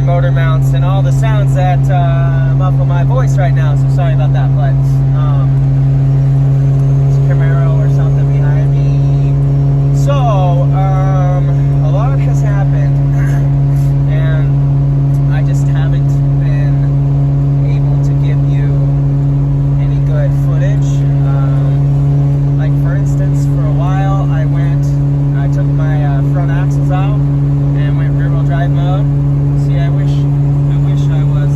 motor mounts and all the sounds that muffle my voice right now, so sorry about that, but it's Camaro or something behind me. So, a lot has happened, and I just haven't been able to give you any good footage. Like for instance, for a while I took my front axles out and went rear-wheel drive mode. See, I wish I was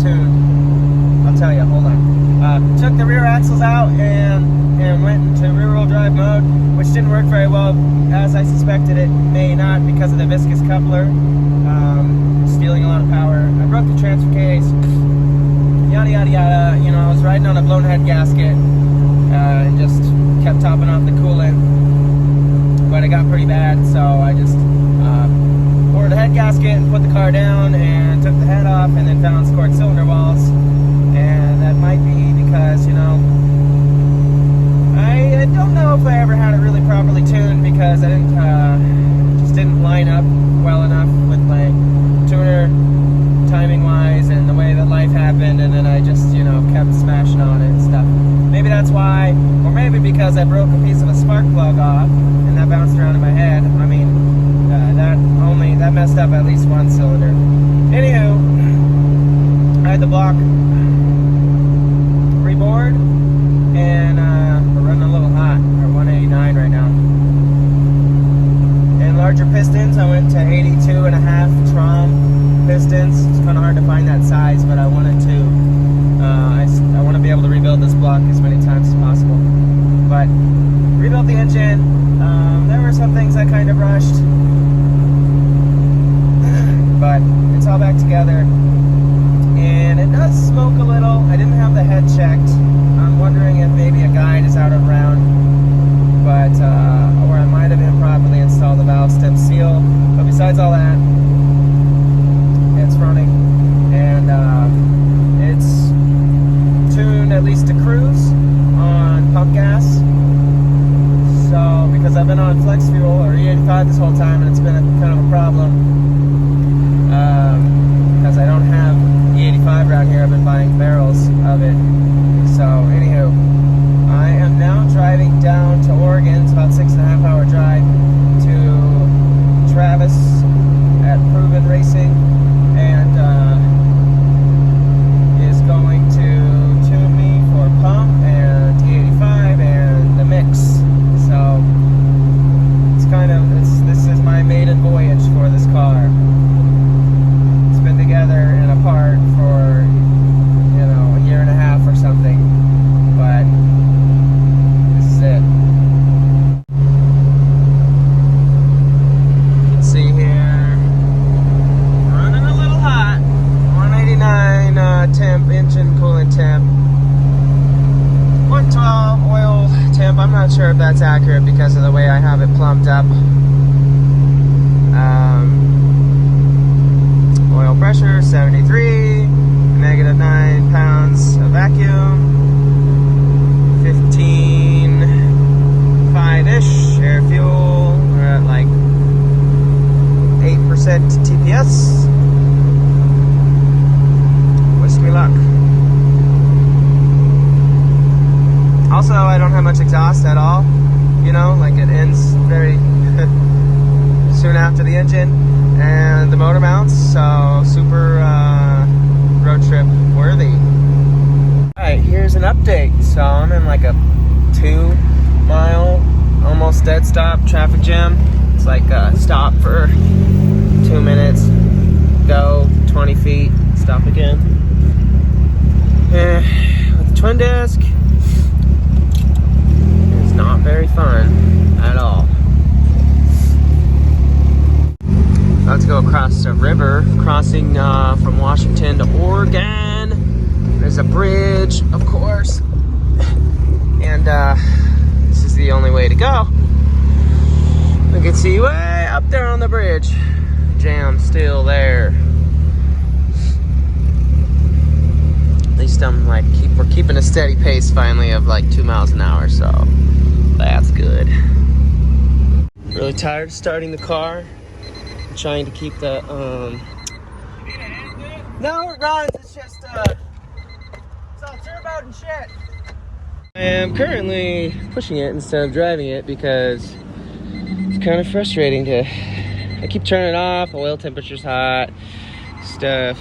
tuned. I'll tell you, hold on. Took the rear axles out and went into rear-wheel drive mode, which didn't work very well, as I suspected it may not, because of the viscous coupler stealing a lot of power. I broke the transfer case, yada yada yada. You know, I was riding on a blown head gasket and just kept topping off the coolant, but it got pretty bad, so I just poured the head gasket and put the car down and took the head off, and then found scored cylinder walls. And that might be because, you know, I don't know if I ever had it really properly tuned, because I just didn't line up well enough with my tuner timing wise and the way that life happened, and then I just, you know, kept smashing on it and stuff. Maybe that's why, or maybe because I broke a piece of a spark plug off and that bounced around in my head. I mean, that messed up at least one cylinder. Anywho, I had the block rebored, and we're running a little hot. We're 189 right now. And larger pistons, I went to 82.5 Trom pistons. It's kind of hard to find that size, but I wanted to. I want to be able to rebuild this block as many times as possible. But rebuilt the engine. There were some things I kind of rushed, but it's all back together. And it does smoke a little. I didn't have the head checked. I'm wondering if maybe a guide is out around, but or I might have improperly installed the valve stem seal. But besides all that, it's running, and it's tuned at least to cruise on pump gas. So because I've been on flex fuel or E85 this whole time, and it's been kind of a problem because I don't have E85 around here. I've been buying barrels of it. So anywho, I am now driving down to Oregon. It's about 6.5 hour drive to Travis at Proven Racing, and is going to tune me for pump and E85 and the mix. So it's kind of, this is my maiden voyage for this car. It's been together and apart for, you know, a year and a half or something, but this is it. You can see here, running a little hot. 189 temp, engine coolant temp. 112 oil temp. I'm not sure if that's accurate because of the way I have it plumbed up. Oil pressure 73, negative 9 pounds of vacuum, 15.5-ish air fuel. We're at like 8% TPS. Wish me luck. Also, I don't have much exhaust at all, you know, like it ends very soon after the engine and the motor mounts, so super road trip worthy. Alright, here's an update. So I'm in like a 2-mile, almost dead stop traffic jam. It's like stop for 2 minutes, go 20 feet, stop again. With the twin disc, it's not very fun at all. Let's go across the river, crossing from Washington to Oregon. There's a bridge, of course, and this is the only way to go. We can see way up there on the bridge. Jam still there. At least I'm like, we're keeping a steady pace finally of like 2 miles an hour, so that's good. Really tired of starting the car. I'm trying to keep the No, it runs. It's just it's all turboed and shit. I am currently pushing it instead of driving it because it's kind of frustrating to. I keep turning it off. Oil temperature's hot. Stuff.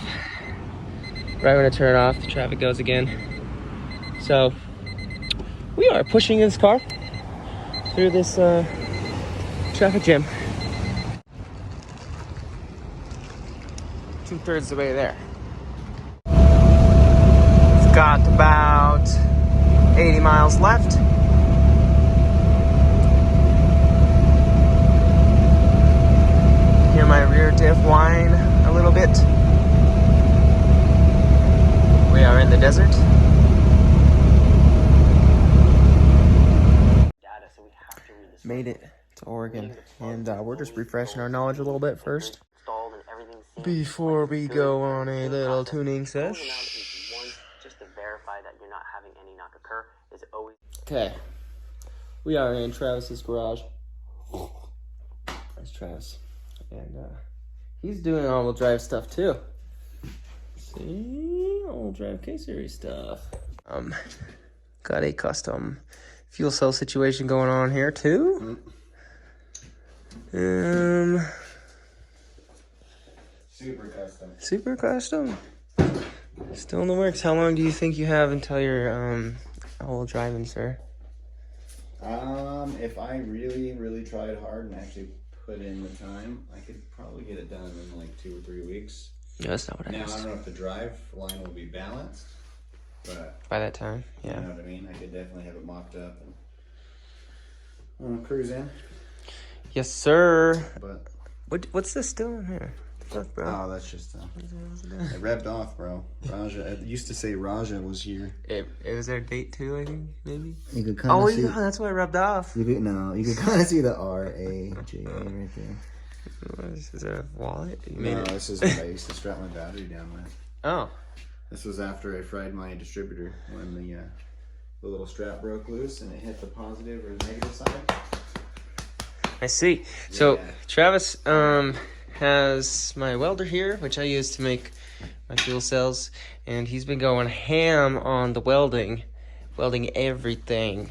Right when I turn it off, the traffic goes again. So we are pushing this car through this traffic jam. 2/3 the way there. It's got about 80 miles left. Hear my rear diff whine a little bit. We are in the desert. Made it to Oregon, and we're just refreshing our knowledge a little bit first before we go on a little tuning sesh. Just to verify that you're not having any knock occur is always. Okay, we are in Travis's garage. That's Travis, and he's doing all-wheel drive stuff too. See, all-wheel drive K-Series stuff. Got a custom fuel cell situation going on here too. Super custom. Still in the works. How long do you think you have until you're all driving, sir? If I really tried hard and actually put in the time, I could probably get it done in like 2 or 3 weeks. No, that's not what I Now, asked. I don't know if the drive line will be balanced, but By that time, yeah. you know what I mean? I could definitely have it mocked up and cruise in. Yes, sir. But What's this doing here? What the fuck, bro? oh, that's just it revved off, bro. Raja, it used to say Raja was here. It was their date too, I think, maybe. You could kind of see. That's why it rubbed off. You could kind of see the R-A-J-A right there. Is this a wallet? This is what I used to strap my battery down with. Oh. This was after I fried my distributor when the little strap broke loose and it hit the positive or negative side. I see. So Yeah. Travis has my welder here, which I use to make my fuel cells, and he's been going ham on the welding everything,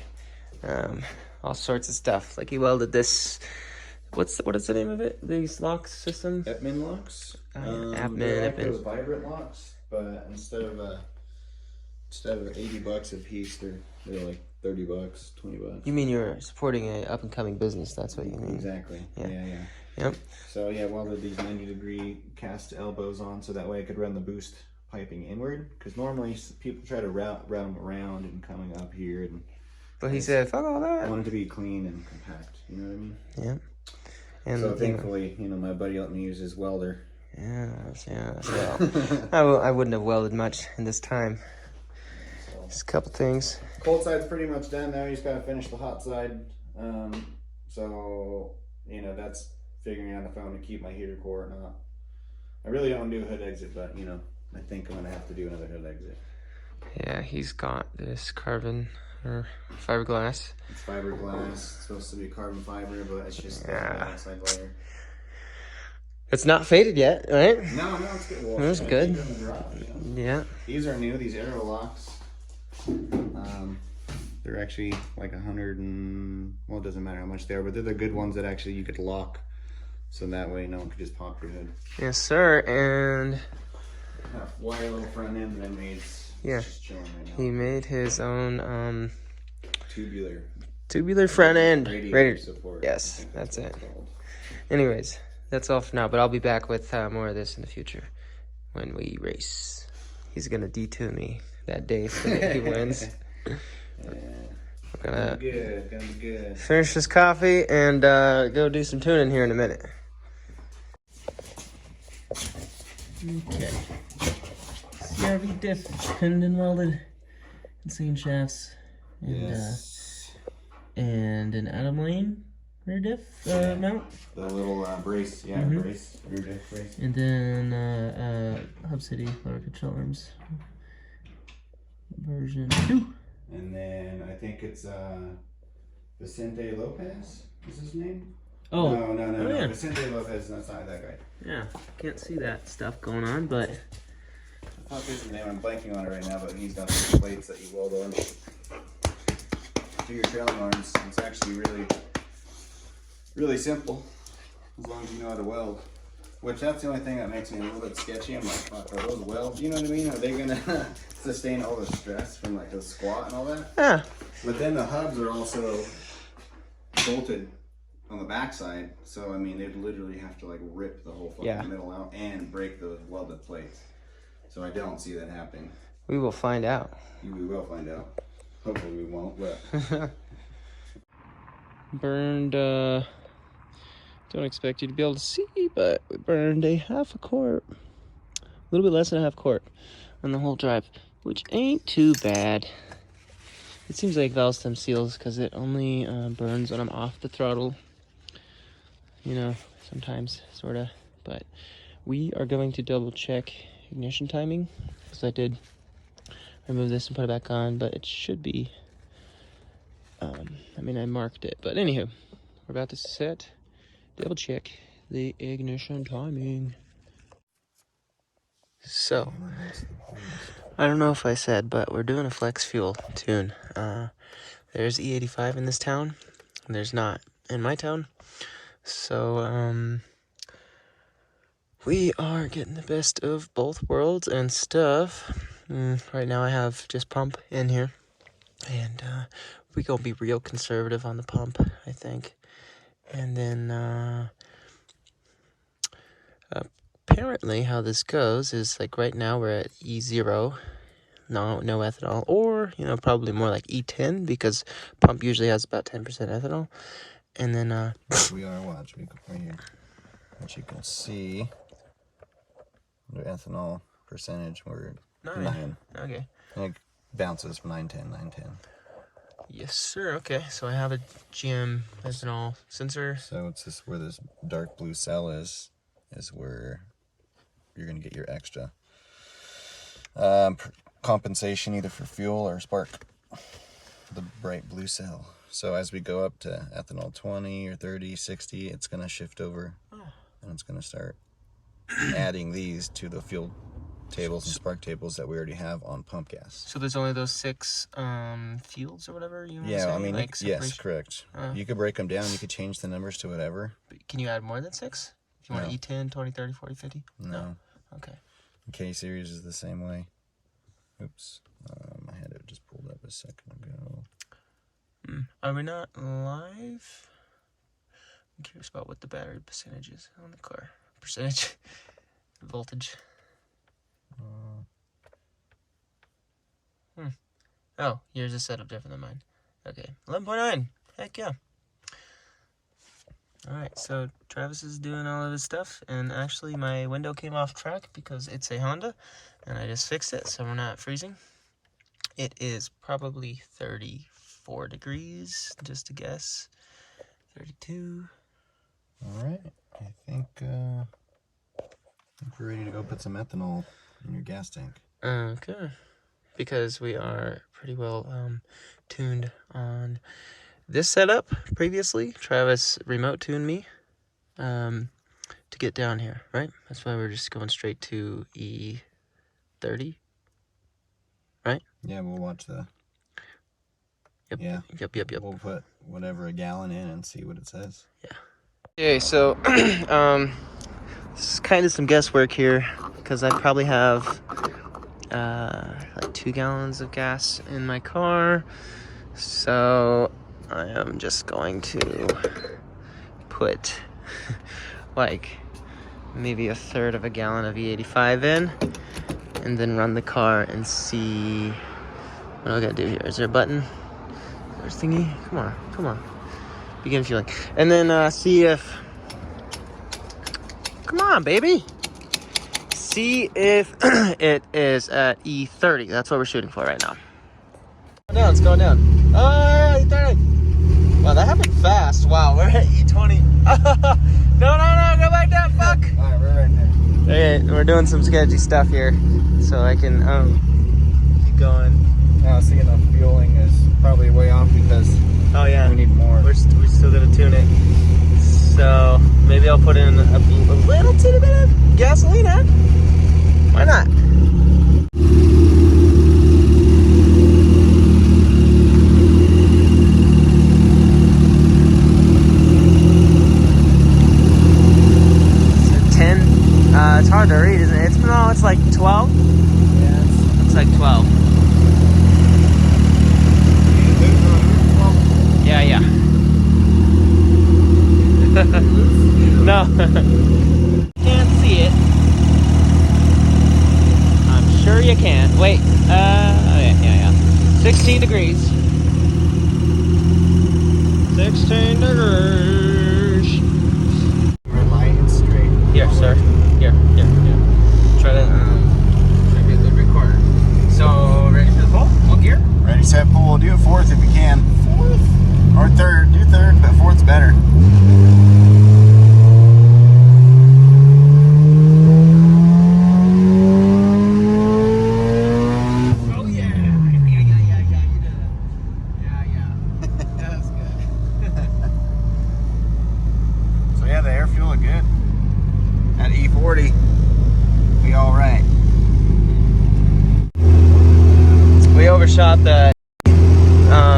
all sorts of stuff. Like he welded this. What is the name of it? These lock system? Epman locks. Epman. Like those vibrant locks, but instead of $80 a piece, they're like $30, $20. You mean you're supporting an up and coming business? That's what you mean. Exactly. Yeah. Yep. So yeah, welded these 90-degree cast elbows on so that way I could run the boost piping inward. Because normally people try to route them around and coming up here, and But he said, "Fuck all I that." want it to be clean and compact. You know what I mean? Yep. And So thankfully, my buddy let me use his welder. Yeah. Well, I wouldn't have welded much in this time. Just a couple things. Cold side's pretty much done now. You just gotta finish the hot side. So that's figuring out if I want to keep my heater core or not. I really don't do a hood exit, but I think I'm gonna have to do another hood exit. Yeah, he's got this carbon or fiberglass. It's fiberglass. It's supposed to be carbon fiber, but it's just the outside layer. It's not faded yet, right? No, it's good. Well, It's good. keep it in the garage, Yeah. These are new. These aero locks. They're actually like 100 and it doesn't matter how much they are, but they're the good ones that actually you could lock, so that way no one could just pop your hood. Yes, sir. And Wire little front end that I made. Yeah. Just chilling right now. he made his own tubular front end. radiator support. Yes, I think that's what it. it's called. Anyways, that's all for now, but I'll be back with more of this in the future when we race. He's gonna detune me that day so that he wins. Yeah. We're gonna Gonna be good. finish this coffee and go do some tuning here in a minute. Okay. CRV diff, pinned and welded, insane shafts, and Yes. And an Adam Lane rear diff mount. The little brace, brace, rear diff brace. And then Hub City lower control arms version 2. And then I think it's Vicente Lopez is his name. Oh. No. Yeah. Vicente Lopez, that's not that guy. Yeah, can't see that stuff going on, but... I thought his name, I'm blanking on it right now, but he's got some plates that you weld on to your trailing arms. It's actually really simple, as long as you know how to weld. Which, that's the only thing that makes me a little bit sketchy. I'm like, fuck, are those welds? You know what I mean? Are they gonna sustain all the stress from like the squat and all that? Yeah. But then the hubs are also bolted on the backside, so I mean, they'd literally have to like rip the whole fucking middle out and break those welded plates. So I don't see that happening. We will find out. We will find out. Hopefully we won't, but... Burned, don't expect you to be able to see, but we burned a half a quart. A little bit less than a half quart on the whole drive, which ain't too bad. It seems like valve stem seals because it only burns when I'm off the throttle. You know, sometimes, sorta. But we are going to double check ignition timing, because I did remove this and put it back on, but it should be, I mean, I marked it, but anywho, we're about to set, double check the ignition timing. So, I don't know if I said, but we're doing a flex fuel tune. There's E85 in this town, and there's not in my town, so, we are getting the best of both worlds and stuff. Right now I have just pump in here. And we gonna be real conservative on the pump, I think. And then apparently how this goes is like right now we're at E0. No ethanol. Or, you know, probably more like E10 because pump usually has about 10% ethanol. And then we are watching right here. As you can see, the ethanol percentage, we're 9. Okay. And it bounces from 910, 910. Yes, sir. Okay, so I have a GM ethanol sensor. So it's this where this dark blue cell is where you're gonna get your extra compensation either for fuel or spark. The bright blue cell. So as we go up to ethanol 20 or 30, 60, it's gonna shift over, and it's gonna start adding these to the fuel tables and spark tables that we already have on pump gas. So there's only those 6 fields or whatever you want to say? Yeah, I mean, like yes, correct. You could break them down, you could change the numbers to whatever. Can you add more than 6? If you want E10, 20, 30, 40, 50? No. Okay. K-Series is the same way. Oops. I had it just pulled up a second ago. Are we not live? I'm curious about what the battery percentage is on the car. Percentage. Voltage. Oh, yours is set up different than mine. Okay, 11.9. Heck yeah. Alright, so Travis is doing all of his stuff, and actually my window came off track because it's a Honda, and I just fixed it so we're not freezing. It is probably 34 degrees, just a guess. 32. Alright, I think we're ready to go put some ethanol in your gas tank. Okay, because we are pretty well tuned on this setup previously. Travis remote tuned me to get down here, right? That's why we're just going straight to E30, right? Yeah, we'll watch the... Yep. Yeah. Yep. We'll put whatever a gallon in and see what it says. Yeah. Okay, so this is kind of some guesswork here because I probably have like 2 gallons of gas in my car. So I am just going to put like maybe 1/3 of a gallon of E85 in and then run the car and see what I gotta do here. Is there a button? There's thingy. Come on. Begin fueling. And then see if... Come on, baby. See if it is at E30. That's what we're shooting for right now. It's going down. Oh, E30. Wow, that happened fast. Wow, we're at E20. No, go back down, fuck. All right, we're right there. Okay, we're doing some sketchy stuff here, so I can keep going. Now, see, the fueling is probably way off because we need more. We're still gonna tune it. So maybe I'll put in a little teeny bit of gasoline, huh? Why not? So 10. It's hard to read, isn't it? No, it's like 12. Yeah, it's like 12. Yeah, yeah. No. Can't see it. I'm sure you can. Wait. Yeah. 16 degrees. 16 degrees. Red light and straight. Here, sir. Here. Try to be a good recorder. So, ready for the pull? All gear? Ready, set, pull. Do it fourth if you can. Fourth? Or third. Do third, but fourth's better. Oh, yeah. Yeah. You did it. Yeah. That's good. So yeah, the air fuel looked good. At E40, we all right. We overshot the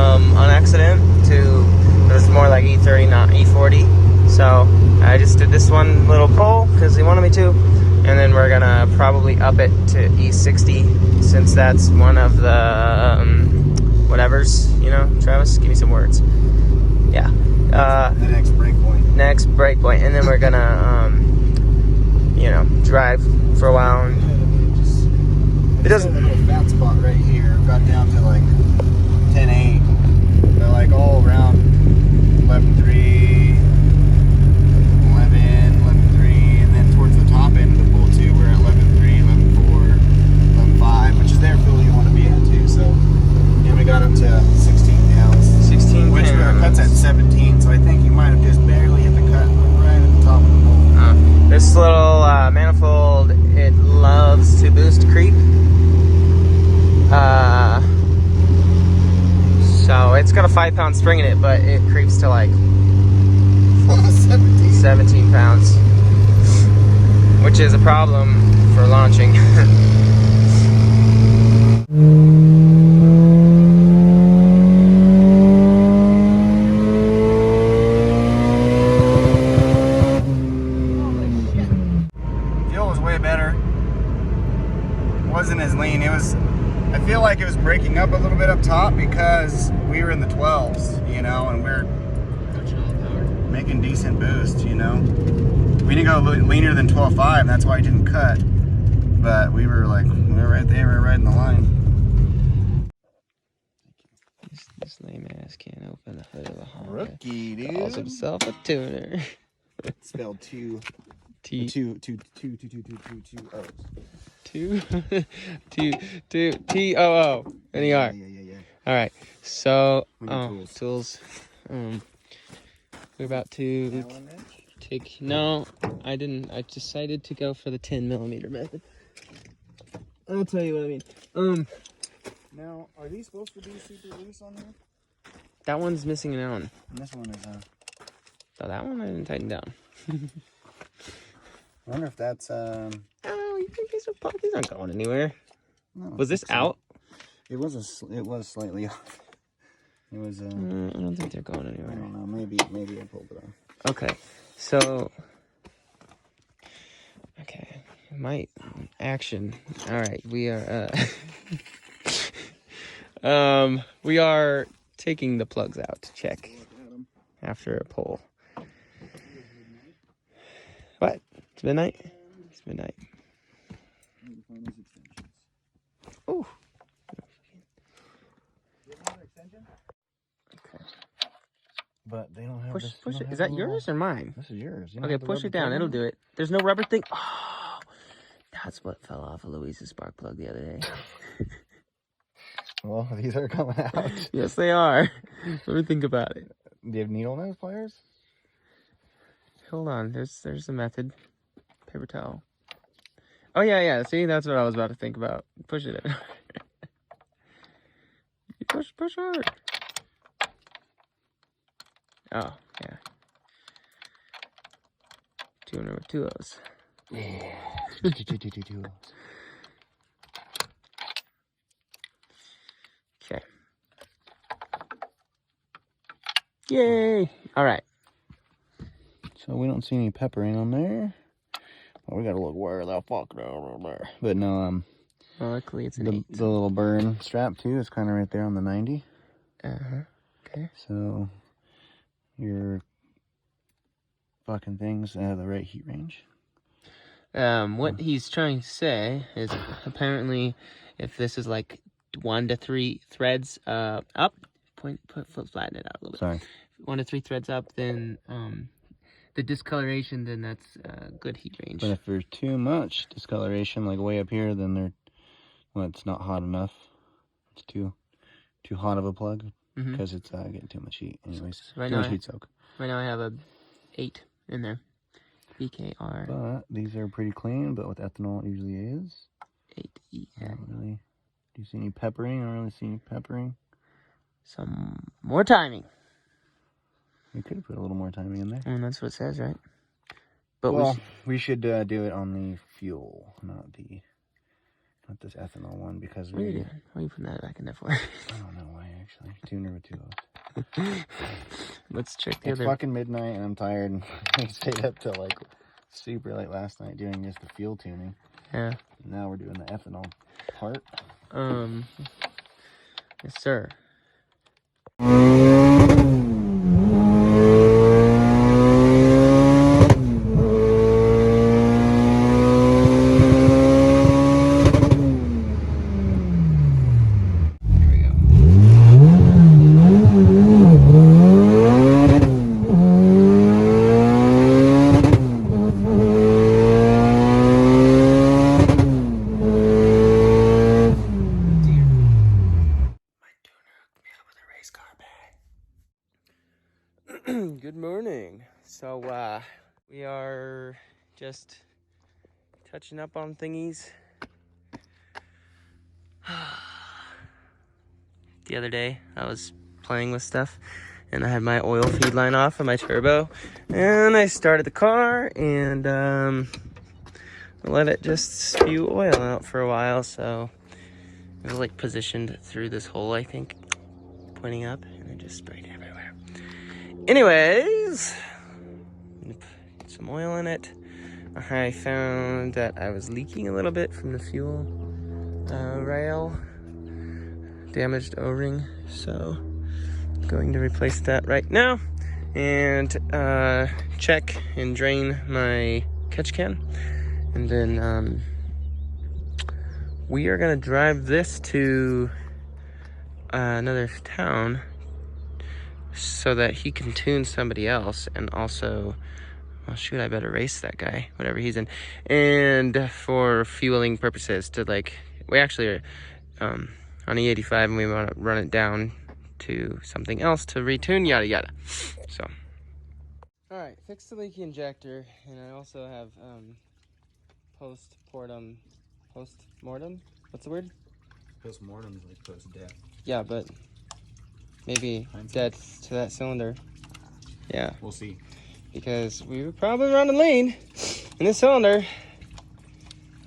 on accident to, it was more like E30, not E40. So I just did this one little pull because he wanted me to, and then we're gonna probably up it to E60 since that's one of the whatevers, you know. Travis, give me some words. Yeah. The next break point. Next break point, and then we're gonna you know, drive for a while. And it doesn't. A little fat spot right here got down to like 10.8. But like all around 11.3, 11.3, and then towards the top end of the pool too, we're at 11.3, 11.4, 11.5, which is the air fuel you want to be at too. So, and we got up to 16 pounds. 16 Which our pounds. cut's at 17, so I think you might have just barely hit the cut right at the top of the pool. This little manifold, it loves to boost creep. So it's got a 5-pound spring in it, but it creeps to like 17 pounds, which is a problem for launching. Fuel was way better. It wasn't as lean. It was, I feel like it was breaking up a little bit up top because we were in the 12s, you know, and we're making decent boost, you know. We didn't go leaner than 12.5, that's why I didn't cut. But we were like, we were right there, we were right in the line. This lame ass can't open the hood of a Honda. Rookie, dude. Calls himself a tuner. Spelled two O's. T-O-O. N-E-R. Yeah. All right. So, tools. tools. We're about to take. No, I didn't. I decided to go for the 10mm method. I'll tell you what I mean. Now, are these supposed to be super loose on here? That one's missing an Allen. And this one is, So that one I didn't tighten down. I wonder if that's, Oh, you think these aren't going anywhere? no, Was this out? It was slightly off. It was, I don't think they're going I anywhere. don't know, maybe I pulled it off. Okay, so, okay, my action. All right, we are, we are taking the plugs out to check after a pull. What? It's midnight? It's midnight. Ooh. Okay. But they don't have Push this, it. Is that yours or mine? This is yours. You don't Okay, have the push rubber it down. plug It'll in do it. There's no rubber thing. Oh, that's what fell off of Louise's spark plug the other day. Well, these are coming out. Yes, they are. Let me think about it. Do you have needle nose pliers? Hold on. There's a method. Paper towel. Oh, yeah. See, that's what I was about to think about. Push it in. You push hard. Oh, yeah. Two number 2Os. Yeah. Okay. Yay! All right. So we don't see any peppering on there. Oh, we gotta look where the fuck over there. But no, Well, luckily it's an the 8. little burn strap too is kind of right there on the 90. Okay. So your fucking things have the right heat range. What he's trying to say is apparently if this is like 1 to 3 threads up, flatten it out a little bit. Sorry. 1 to 3 threads up, then the discoloration, then that's good heat range. But if there's too much discoloration, like way up here, then it's not hot enough. It's too hot of a plug because it's getting too much heat. Anyways, So right too much heat soak. Right now I have a 8 in there. BKR. But these are pretty clean, but with ethanol it usually is. 8E. Really. Do you see any peppering? I don't really see any peppering. Some more timing. We could have put a little more timing in there. And that's what it says, right? But we should do it on the fuel, not this ethanol one, because what are you doing? Why are you putting that back in there for? I don't know why, actually. Two number 2Os. Let's check the It's other. fucking midnight and I'm tired, and we stayed up till like super late last night doing just the fuel tuning. Yeah. Now we're doing the ethanol part. Yes, sir. Good morning. So we are just touching up on thingies. The other day I was playing with stuff and I had my oil feed line off of my turbo and I started the car and let it just spew oil out for a while. So it was like positioned through this hole, I think, pointing up, and it just sprayed everywhere. Anyways, put some oil in it. I found that I was leaking a little bit from the fuel rail, damaged O-ring, so I'm going to replace that right now and check and drain my catch can, and then we are gonna drive this to another town so that he can tune somebody else, and also, well, shoot, I better race that guy, whatever he's in, and for fueling purposes to, like, we actually are on E85 and we want to run it down to something else to retune, yada yada. So, all right, fixed the leaky injector, and I also have post-mortem, what's the word? Post-mortem is like post-death. Yeah, but maybe dead to that cylinder. Yeah. We'll see. Because we were probably running lean in the cylinder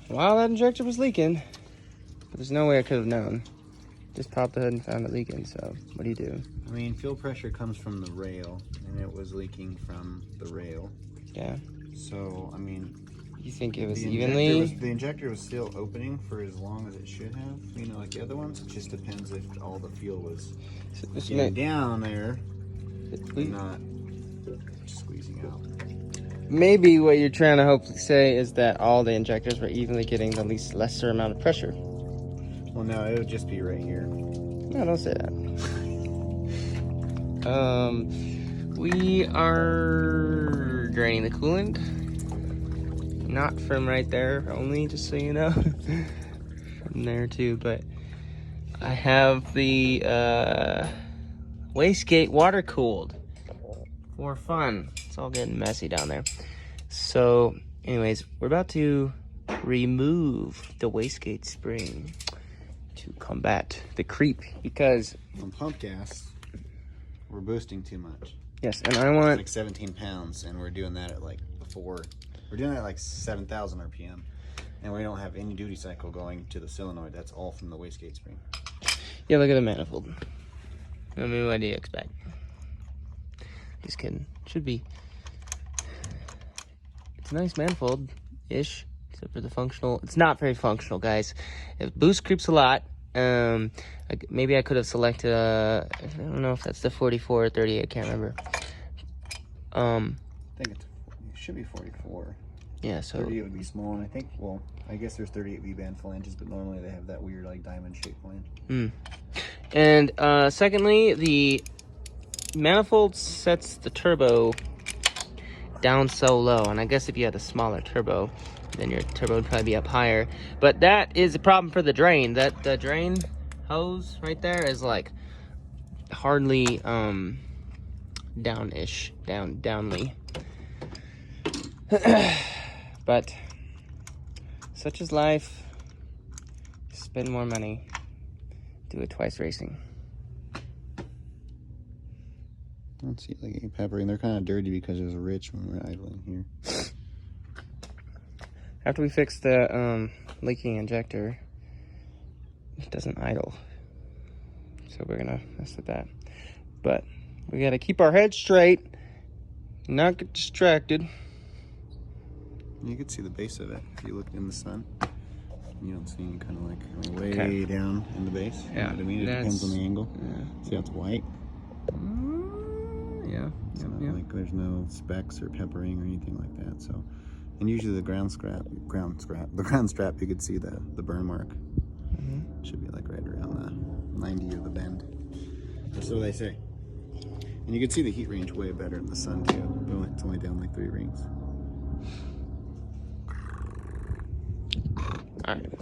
while that injector was leaking. But there's no way I could have known. Just popped the hood and found it leaking, so what do you do? I mean, fuel pressure comes from the rail, and it was leaking from the rail. Yeah. So, I mean... You think it was the evenly? The injector was still opening for as long as it should have. You know, like the other ones. It just depends if all the fuel was getting down there and not squeezing out. Maybe what you're trying to hopefully say is that all the injectors were evenly getting the least lesser amount of pressure. Well, no, it would just be right here. No, don't say that. We are draining the coolant. Not from right there only, just so you know. From there too, but I have the wastegate water cooled for fun. It's all getting messy down there. So anyways, we're about to remove the wastegate spring to combat the creep, because on pump gas we're boosting too much. Yes, and I want like 17 pounds, and we're doing that at like 4 We're doing it at like 7,000 RPM, and we don't have any duty cycle going to the solenoid. That's all from the wastegate spring. Yeah, look at the manifold. I mean, what do you expect? Just kidding. Should be. It's a nice manifold-ish, except for the functional. It's not very functional, guys. It boost creeps a lot. Maybe I could have selected, I don't know if that's the 44 or 38, I can't remember. I think it should be 44. Yeah, so 38 would be small, and I think, well, I guess there's 38 V-band flanges, but normally they have that weird, like, diamond-shaped flange. And, secondly, the manifold sets the turbo down so low, and I guess if you had a smaller turbo, then your turbo would probably be up higher. But that is a problem for the drain. The drain hose right there is like hardly downly. But such is life. Spend more money, do it twice racing. Let's see, like peppering. They're kind of dirty because it was rich when we were idling here. After we fix the leaking injector, it doesn't idle. So we're gonna mess with that. But we gotta keep our head straight, not get distracted. You can see the base of it if you look in the sun. You don't see any kind of like way down in the base. Yeah, you know what I mean? It depends on the angle. Yeah. See how it's white? Yeah. It's not like there's no specks or peppering or anything like that. So, and usually the ground strap, you could see the burn mark. Should be like right around the 90 of the bend. That's what they say. And you can see the heat range way better in the sun too. It's only down like 3 rings. All right.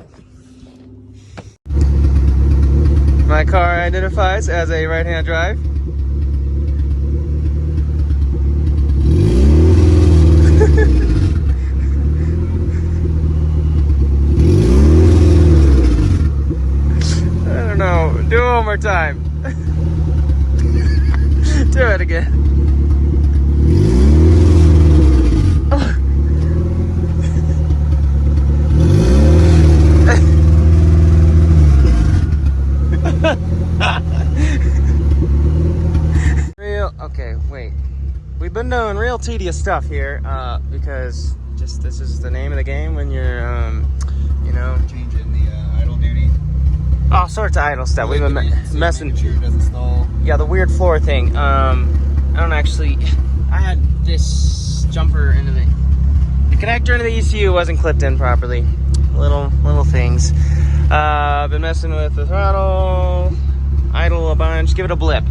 My car identifies as a right-hand drive. I don't know. Do it one more time. Do it again. Okay, wait. We've been doing real tedious stuff here because just this is the name of the game when you're, you know, Changing the idle duty. all sorts of idle stuff. We've been messing. Sure it doesn't stall. Yeah, the weird floor thing. I don't actually. I had this jumper into the connector into the ECU wasn't clipped in properly. Little things. Been messing with the throttle, idle a bunch. Give it a blip.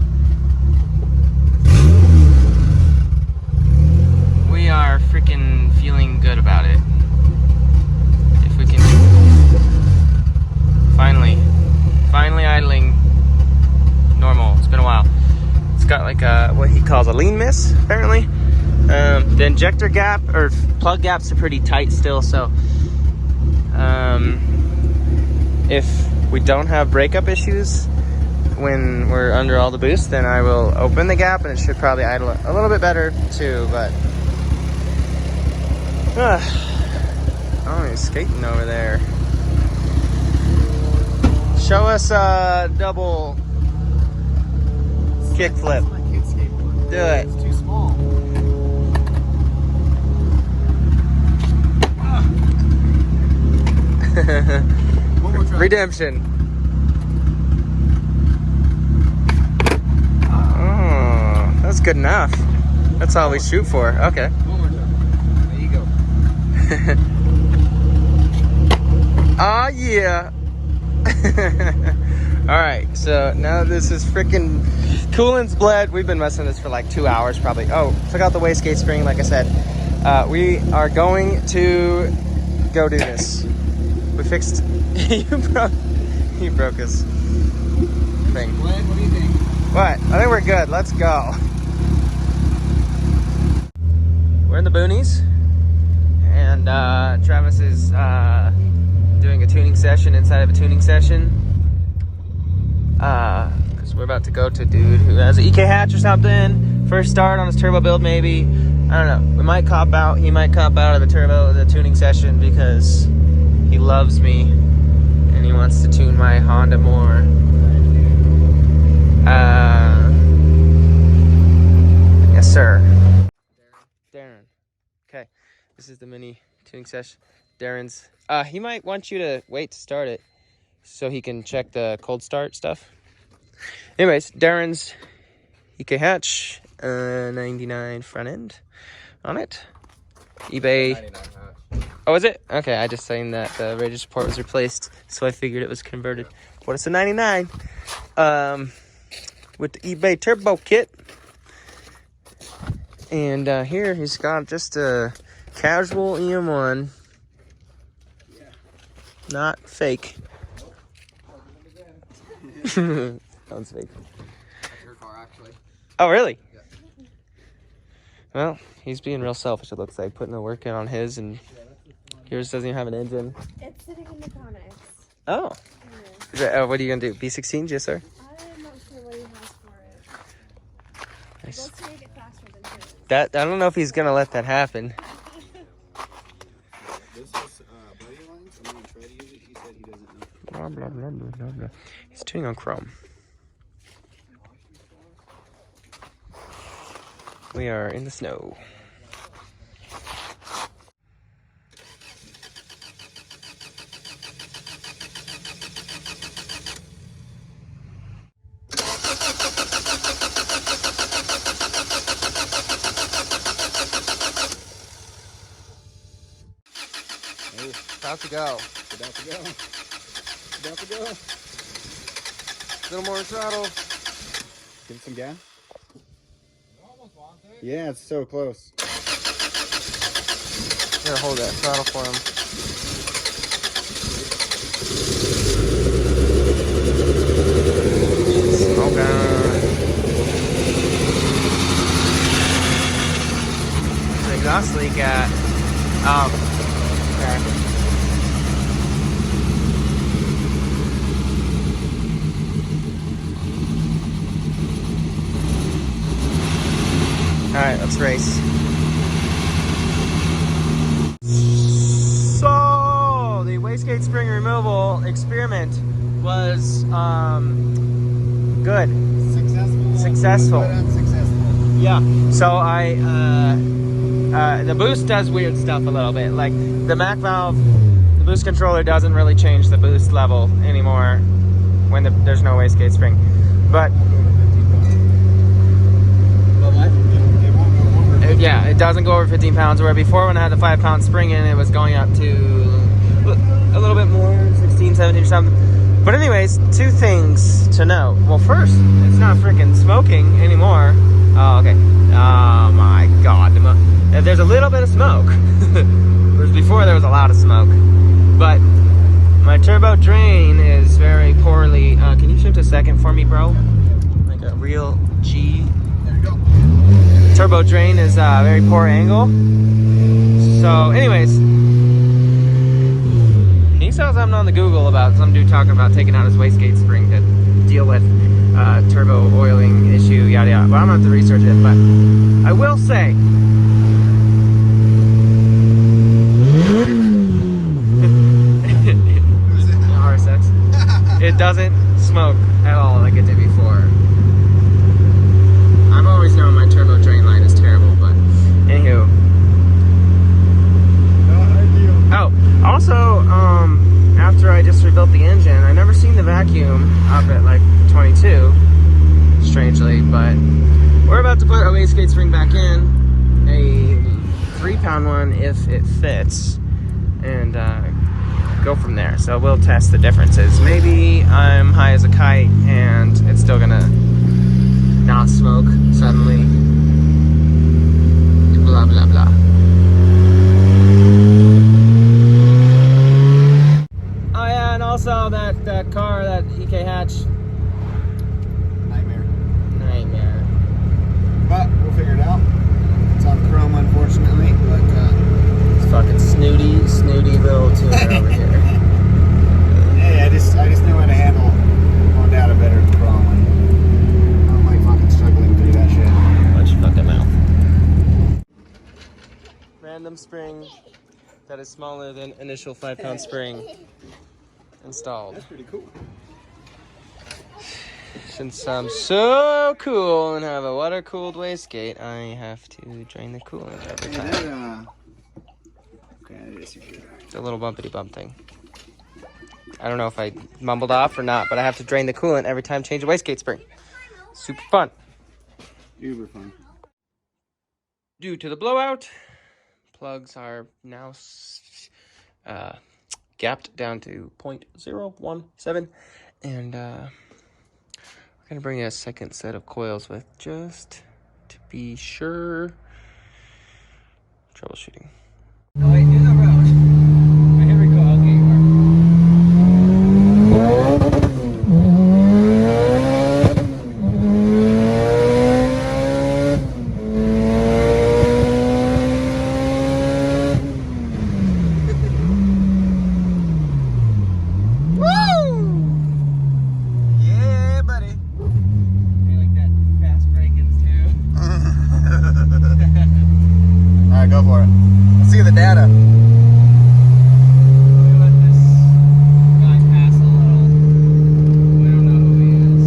We are freaking feeling good about it. If we can finally idling normal. It's been a while. It's got like what he calls a lean miss, apparently. The injector gap or plug gaps are pretty tight still, so if we don't have breakup issues when we're under all the boost, then I will open the gap and it should probably idle a little bit better too, but oh, he's skating over there. Show us a double kickflip. Do it. It's too small. One more try. Redemption. Oh, that's good enough. That's all we shoot for. Okay. One more time. There you go. Oh yeah. Alright, so now this is freaking coolant's bled. We've been messing with this for like 2 hours probably. Oh, took out the wastegate spring like I said. We are going to go do this. We fixed he broke his thing. Bled, what do you think? What? I think we're good. Let's go. We're in the boonies and Travis is doing a tuning session inside of a tuning session. Because we're about to go to a dude who has an EK hatch or something. First start on his turbo build maybe. I don't know. We might cop out. He might cop out of the turbo, the tuning session, because he loves me and he wants to tune my Honda more. Yes, sir. Darren. Okay. This is the mini tuning session. Darren's. He might want you to wait to start it so he can check the cold start stuff. Anyways, Darren's EK hatch, 99 front end on it. eBay. Oh, is it? Okay, I just saying that the register port was replaced, so I figured it was converted. But it's a 99. With the eBay turbo kit. And here he's got just a casual EM1. Not fake. Sounds fake. That's your car, actually. Oh, really? Yeah. Well, he's being real selfish, it looks like, putting the work in on his, and yours doesn't even have an engine. It's sitting in the mechanics. Oh. Is that, what are you going to do? B16, yes, sir? I'm not sure what he has for it. Nice. Let's make it faster than his. That, I don't know if he's going to let that happen. This is Buddy of mine. I'm gonna try to use it. He said he doesn't know. Blah, blah, blah, blah, blah, blah. He's tuning on chrome. We are in the snow. About to go. About to go. About to go. A little more throttle. Give it some gas. Yeah, it's so close. Gotta hold that throttle for him. Oh god. The exhaust leak at. Okay. Alright, let's race. So, the wastegate spring removal experiment was good. Successful. But unsuccessful. Yeah. So the boost does weird stuff a little bit. Like the Mac valve, the boost controller doesn't really change the boost level anymore when there's no wastegate spring. But yeah, it doesn't go over 15 pounds, where before when I had the 5-pound spring in, it was going up to a little bit more, 16, 17 or something. But anyways, two things to know. Well, first, it's not freaking smoking anymore. Oh, okay. Oh my god. There's a little bit of smoke. Whereas before there was a lot of smoke. But my turbo drain is very poorly. Can you shoot a second for me, bro? Like a real G. There you go. Turbo drain is a very poor angle. So anyways, he saw something on the Google about some dude talking about taking out his wastegate spring to deal with turbo oiling issue, yada yada. But I'm gonna have to research it. But I will say, RSX, it doesn't smoke at all like it did before. I've always known my turbo drain line is terrible, but anywho. Oh, also, after I just rebuilt the engine, I never seen the vacuum up at like 22, strangely, but we're about to put a wastegate spring back in, a 3-pound one if it fits, and go from there. So we'll test the differences. Maybe I'm high as a kite and it's still gonna not smoke suddenly. Blah blah blah. Oh yeah, and also that car, that EK hatch. Nightmare. But we'll figure it out. It's on chrome, unfortunately, but It's fucking snooty little tuner over here. hey, I just knew how to handle going down a better than chrome. I'm like fucking struggling through that shit. Watch your fucking mouth. random spring that is smaller than initial 5-pound spring installed. That's pretty cool. Since I'm so cool and have a water-cooled wastegate, I have to drain the coolant every time. Okay, that is secure. It's a little bumpity bump thing. I don't know if I mumbled off or not, but I have to drain the coolant every time change a wastegate spring. Super fun. Uber fun. Due to the blowout, plugs are now gapped down to 0.017, and we're gonna bring a second set of coils with just to be sure. Troubleshooting. Oh wait, do the road. Here we go. Okay, you are. Alright, go for it. Let's see the data. Let this guy pass a little. We don't know who he is.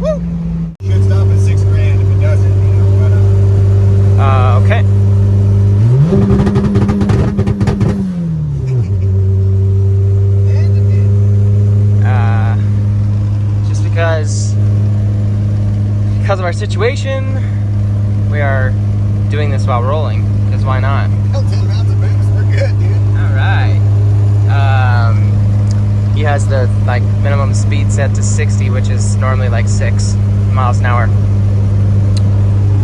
Woo! Should stop at $6 grand if it doesn't, you know, but Okay. Just because of our situation, we are doing this while rolling. Because why not? 10 rounds of boost, we're good, dude. All right. He has the minimum speed set to 60, which is normally like 6 miles an hour.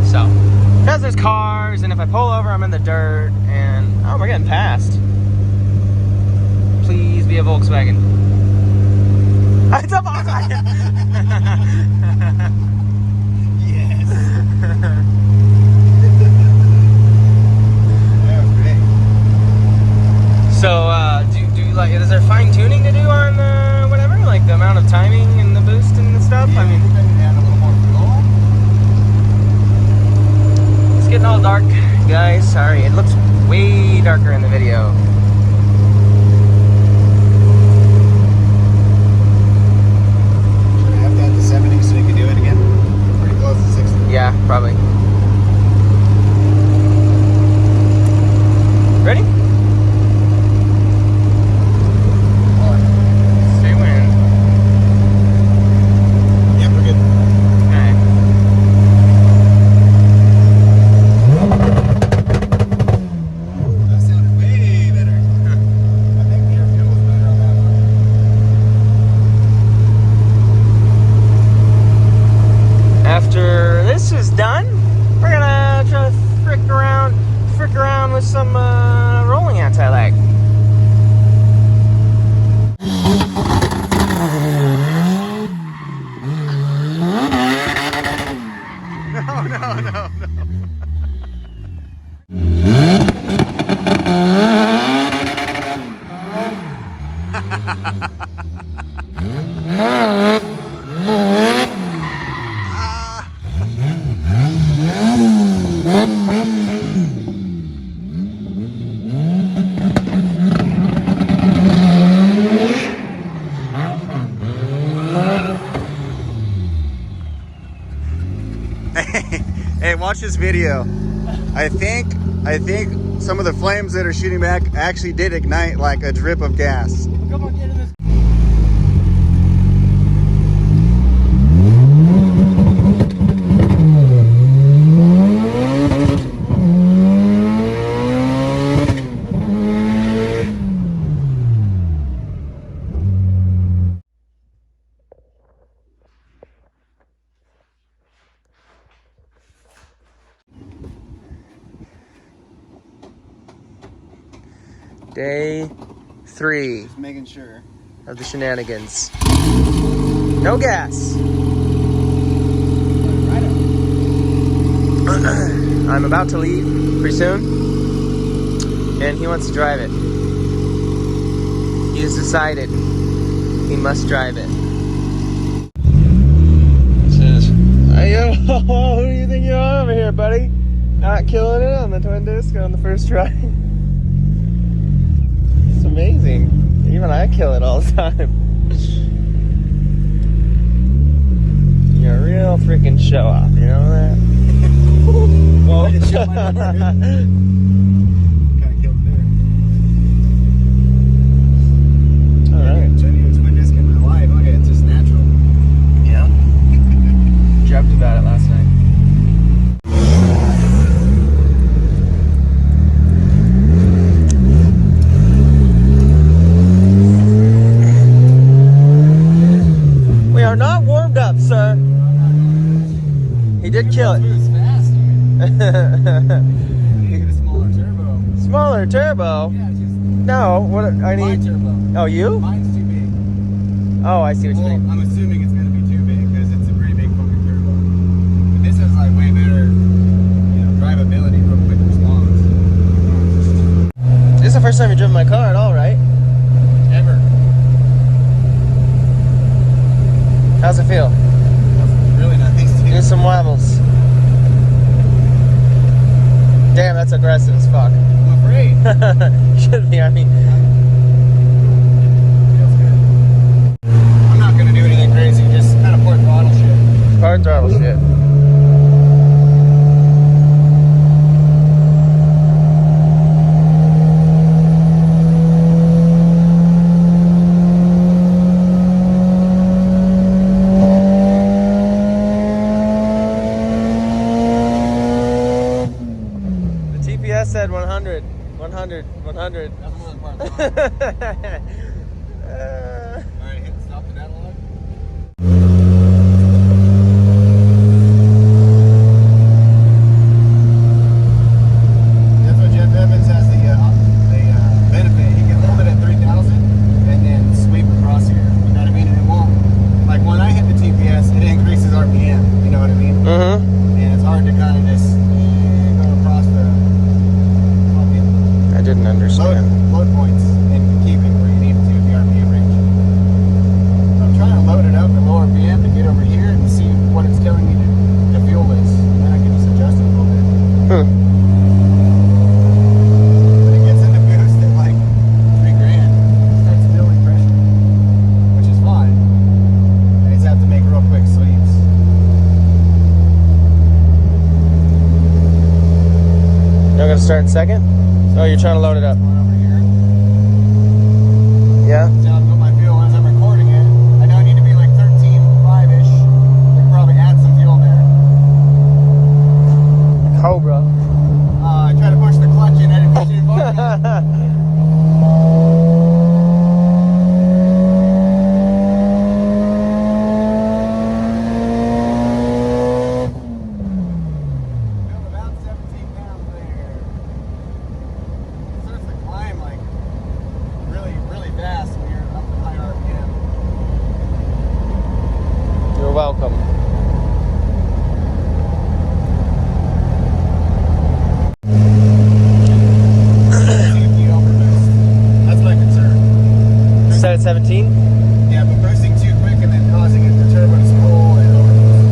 So, because there's cars, and if I pull over, I'm in the dirt, and oh, we're getting passed. Please be a Volkswagen. It's a Volkswagen. Yes. That was great. So, do you like? Is there fine tuning to do on whatever, like the amount of timing and the boost and the stuff? Yeah, I mean, we're gonna add a little more fuel. it's getting all dark, guys. Sorry, it looks way darker in the video. Should we have that to 70 so we can do it again? Pretty close to 60. Yeah, probably. Ready? Say when. Yep, we're good. Okay. That sounded way better. I think the air fuel is better on that one. After this is done, we're gonna try to frick around with some rolling anti-lag. No. Hey, watch this video. I think some of the flames that are shooting back actually did ignite like a drip of gas. Come on, get in this. Day 3 Just making sure. of the shenanigans. No gas. I'm about to leave pretty soon, and he wants to drive it. He's decided he must drive it. Says, hey yo, who do you think you are over here, buddy? Not killing it on the twin disc on the first try. It's amazing. Even I kill it all the time. You're a real freaking show off, you know that? Whoa. I just shot my motor. Kind of killed there. Alright. Genuine twin disc in my life. Look at it, it's just natural. Yeah. Dreamt about it last night. We are not warmed up, sir. He did kill it. It's fast. You need to get a smaller turbo. Smaller turbo? Yeah, it's just No, what I my need. turbo. Oh, you? Mine's too big. Oh, I see what you Well, mean. I'm assuming it's going to be too big because it's a pretty big fucking turbo. But this has like way better, drivability, real quick response. This is the first time you've driven my car at all, right? Ever. How's it feel? Really nice. Do some wobbles. Damn, that's aggressive as fuck. I'm afraid. Should be, I mean. Feels good. I'm not going to do anything crazy, just kind of port throttle shit. Hard throttle shit. Said 100, 100, 100. That's more than part throttle. Alright, hit stop the analog. That's what Jeff Evans has the benefit. He can hold it at 3,000 and then sweep across here. You know what I mean? And it won't. Like when I hit the TPS, it increases RPM. You know what I mean? Mm-hmm. And it's hard to kind of just go across the. I didn't understand. Load points and keep it where you need it to the RPM range. So I'm trying to load it up at low RPM to get over here and see what it's telling me to fuel this. And then I can just adjust it a little bit. When it gets into boost at like $3,000, it starts building pressure, which is fine. I just have to make real quick sweeps. You're gonna start in second? Oh, you're trying to load it up. Over here. Yeah? Tell them what my fuel is. I'm recording it. I know I need to be like 13.5-ish. I can probably add some fuel there. Cobra. I tried to push the clutch in. I didn't push the environment. Feeling about 17 pounds there. It starts to climb like really, really fast when you're up at high RPM. You're welcome. That's my concern. Set at 17? Yeah, but boosting too quick and then causing it the turbo to spool and overboost.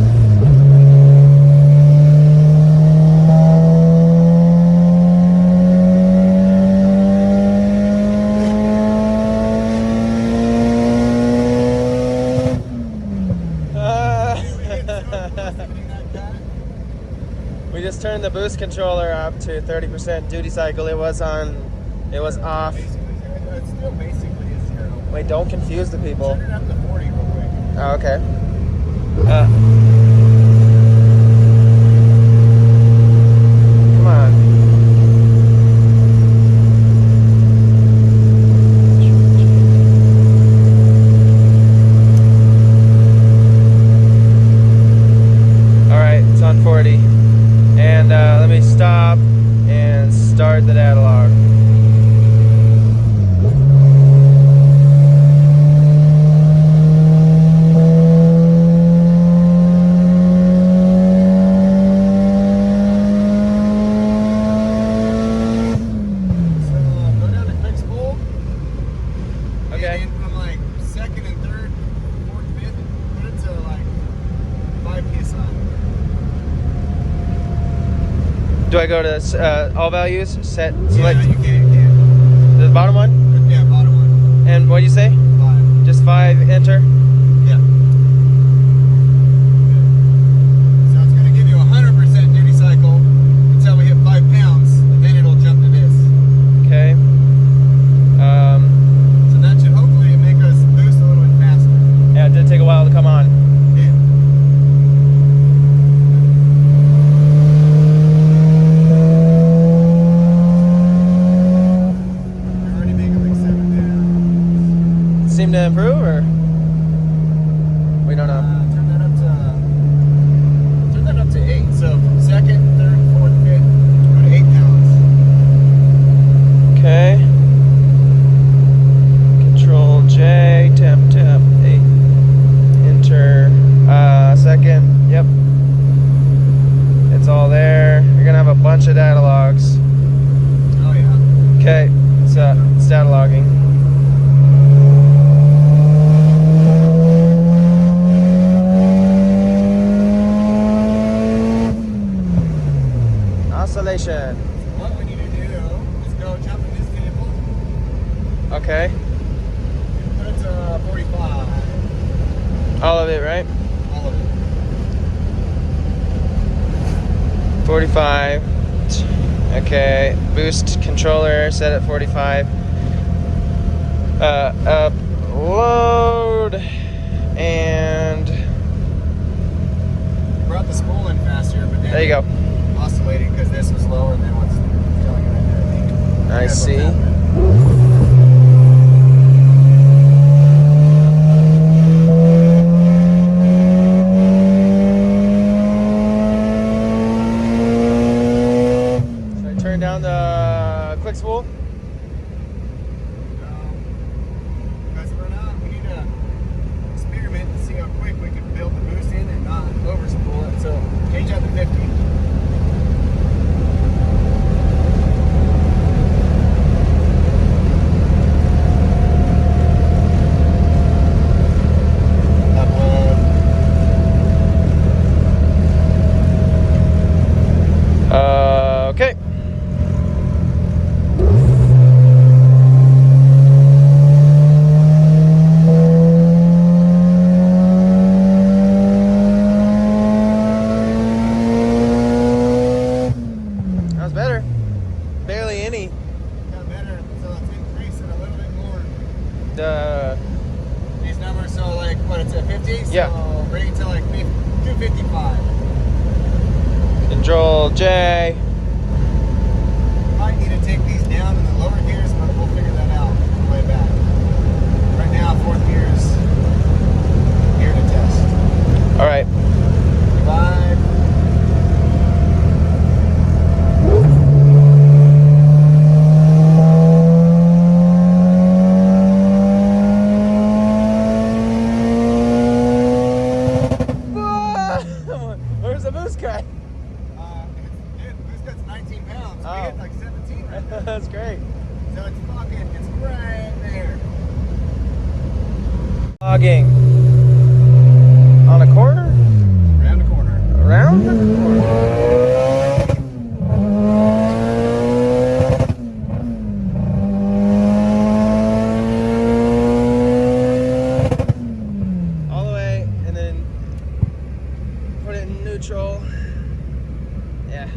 We just turned the boost controller up to 30% duty cycle. It was off. It's still basically a zero. Wait, don't confuse the people. Turn it up to 40 real quick. Oh, okay. Come on. All right, it's on 40. And let me stop and start the data log. Okay. And then from like second and third, fourth, fifth, put it to like 5 psi. Do I go to all values? Set, Yeah, select you can. the bottom one? Yeah, bottom one. And what do you say? 5. Just 5, enter? Yeah. So it's going to give you a 100% duty cycle until we hit 5 pounds, and then it'll jump to this. Okay. So that should hopefully make us boost a little bit faster. Yeah, it did take a while to come on. Yeah. We're already making like 7 pounds. Seem to improve, or? We don't know. Turn that up to 8. So from second, third, fourth, fifth, go to 8 pounds. Okay. Control J, tap, 8. Enter. Second, yep. It's all there. You're gonna have a bunch of data logs. Oh yeah. Okay, it's data logging. Oscillation. What we need to do is go jump in this table, Okay. put it to 45. All of it, right? All of it. 45. Okay. Boost controller set at 45. Upload and Brought the spool in faster, but then there you go. oscillating because this was lower than what's killing it right there, I think. I That's what's see. happening. Should I turn down the quick spool? Because we're not, we need to experiment and see how quick we can build the boost in and not over spool it. So change that to 50. Okay. That was better. Barely any. Got better, so let's increase it a little bit more. The These numbers, so like, what, it's at 50? So Yeah. bring it to like 255. Control J. Might need to take these down in the lower gears, but we'll figure that out on the way back. Right now, fourth gear is here to test. All right. 5. Where's the boost cut? This guy's 19 pounds. Oh. We hit like 17 right now. That's great. So it's right there. Logging on a corner, Around the corner. around the corner. All the way, and then put it in neutral. Yeah.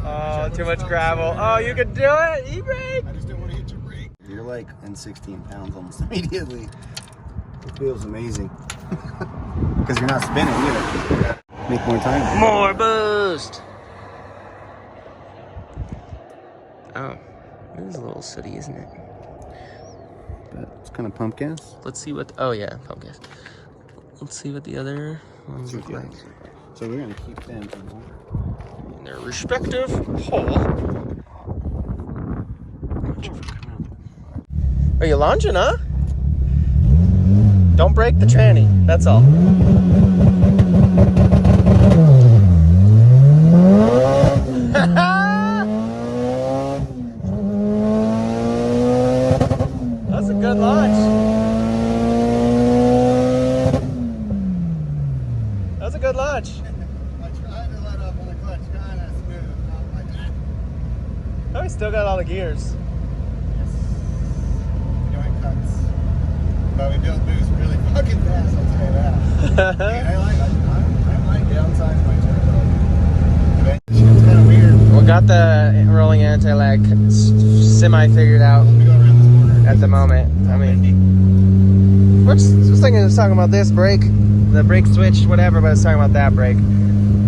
Oh, too much gravel. Oh, you can do it. E-brake. I just don't want to hit your brake. You're like in 16 pounds almost immediately. It feels amazing. Because you're not spinning either. Make more time. More boost. Oh, it is a little sooty, isn't it? But it's kind of pump gas. Let's see what. Oh yeah, pump gas. Let's see what the other ones look like So we're going to keep them in their respective hole. Are you launching, huh? Don't break the tranny. That's all. good launch. That was a good launch. I tried to let up on the clutch, kind of smooth, not like that. Oh, we still got all the gears. Joint cuts. But we built boost really fucking fast, I'll tell you that. I might downsize my turbo. It's kind of weird. We got the rolling anti-lag semi figured out We go around this corner. at the moment. I mean, we're just talking about this brake, the brake switch, whatever, but it's talking about that brake.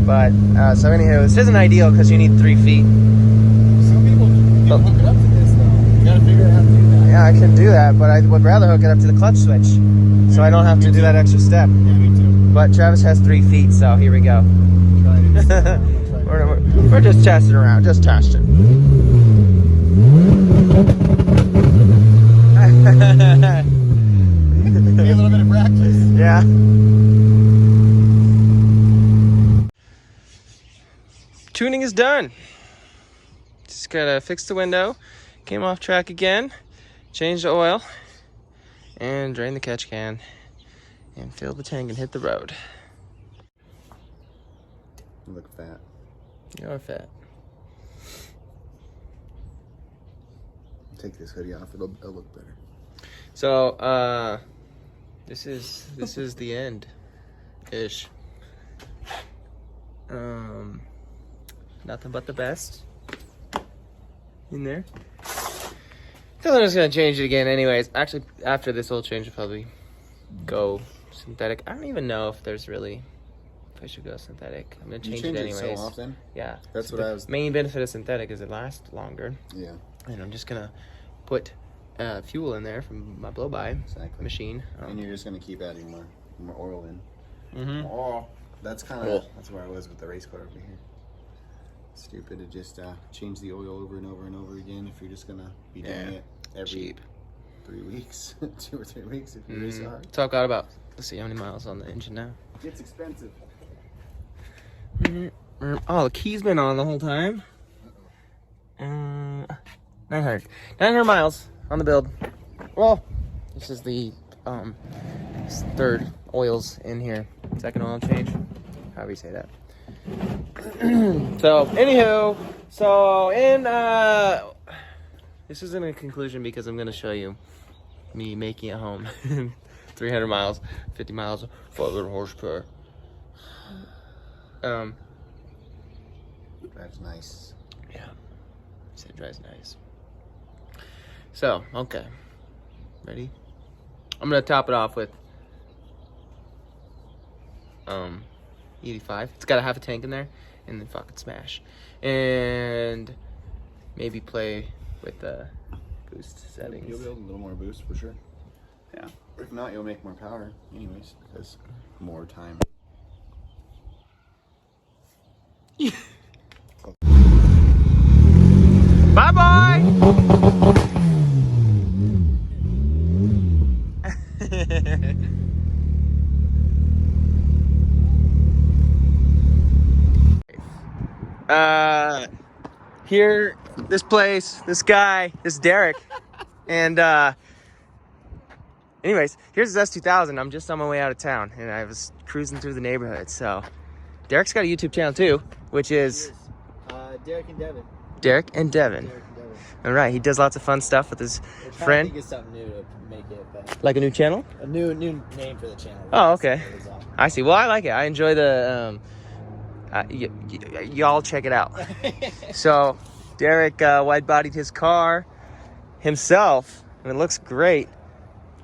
But, so anywho, this isn't ideal because you need 3 feet. Some people can hook it up to this though. You gotta figure out how to do that. Yeah, I can do that, but I would rather hook it up to the clutch switch. So I don't have to do that extra step. Yeah, me too. But Travis has 3 feet, so here we go. Try it. We're just testing around, just testing. Be a little bit of practice. Yeah. Tuning is done. Just gotta fix the window. Came off track again. Change the oil. And drain the catch can. And fill the tank and hit the road. You look fat. You're fat. Take this hoodie off, it'll look better. So, this is the end ish. Nothing but the best in there. So I'm just gonna change it again anyways. Actually, after this whole change, I'll probably go synthetic. I don't even know if there's really, if I should go synthetic. I'm gonna change it anyways. So often? Yeah. That's what I was. Main benefit of synthetic is it lasts longer. Yeah. And I'm just gonna put fuel in there from my blow-by Exactly. machine. And you're just gonna keep adding more oil in. Mm-hmm. Oh, that's kind Cool. of that's where I was with the race car over here. Stupid to just change the oil over and over and over again if you're just gonna be doing it every Cheap. 3 weeks, 2 or 3 weeks if you race hard. So I've got about, let's see how many miles on the engine now. It's expensive. Oh, the key's been on the whole time. 900 miles on the build. Well, this is the third oils in here. Second oil change, however you say that. So, anywho, this isn't a conclusion because I'm gonna show you me making it home. 300 miles, 50 miles, 500 horsepower. That's nice. Yeah, it drives nice. So, okay, ready? I'm gonna top it off with 85. It's got a half a tank in there, and then fucking smash, and maybe play with the boost settings. You'll build a little more boost for sure. Yeah. If not, you'll make more power, anyways, because more time. Bye bye. Here, this place, this guy, this Derek, and anyways, here's his S2000. I'm just on my way out of town, and I was cruising through the neighborhood. So, Derek's got a YouTube channel too, which is Derek and Devin. Derek and Devin. Derek and Devin. All right, he does lots of fun stuff with his We're trying to friend. think of something new to make it, but Like a new channel? a new name for the channel. Oh, okay. I see. Well, I like it. I enjoy the. Y'all check it out. So, Derek wide-bodied his car himself, and it looks great.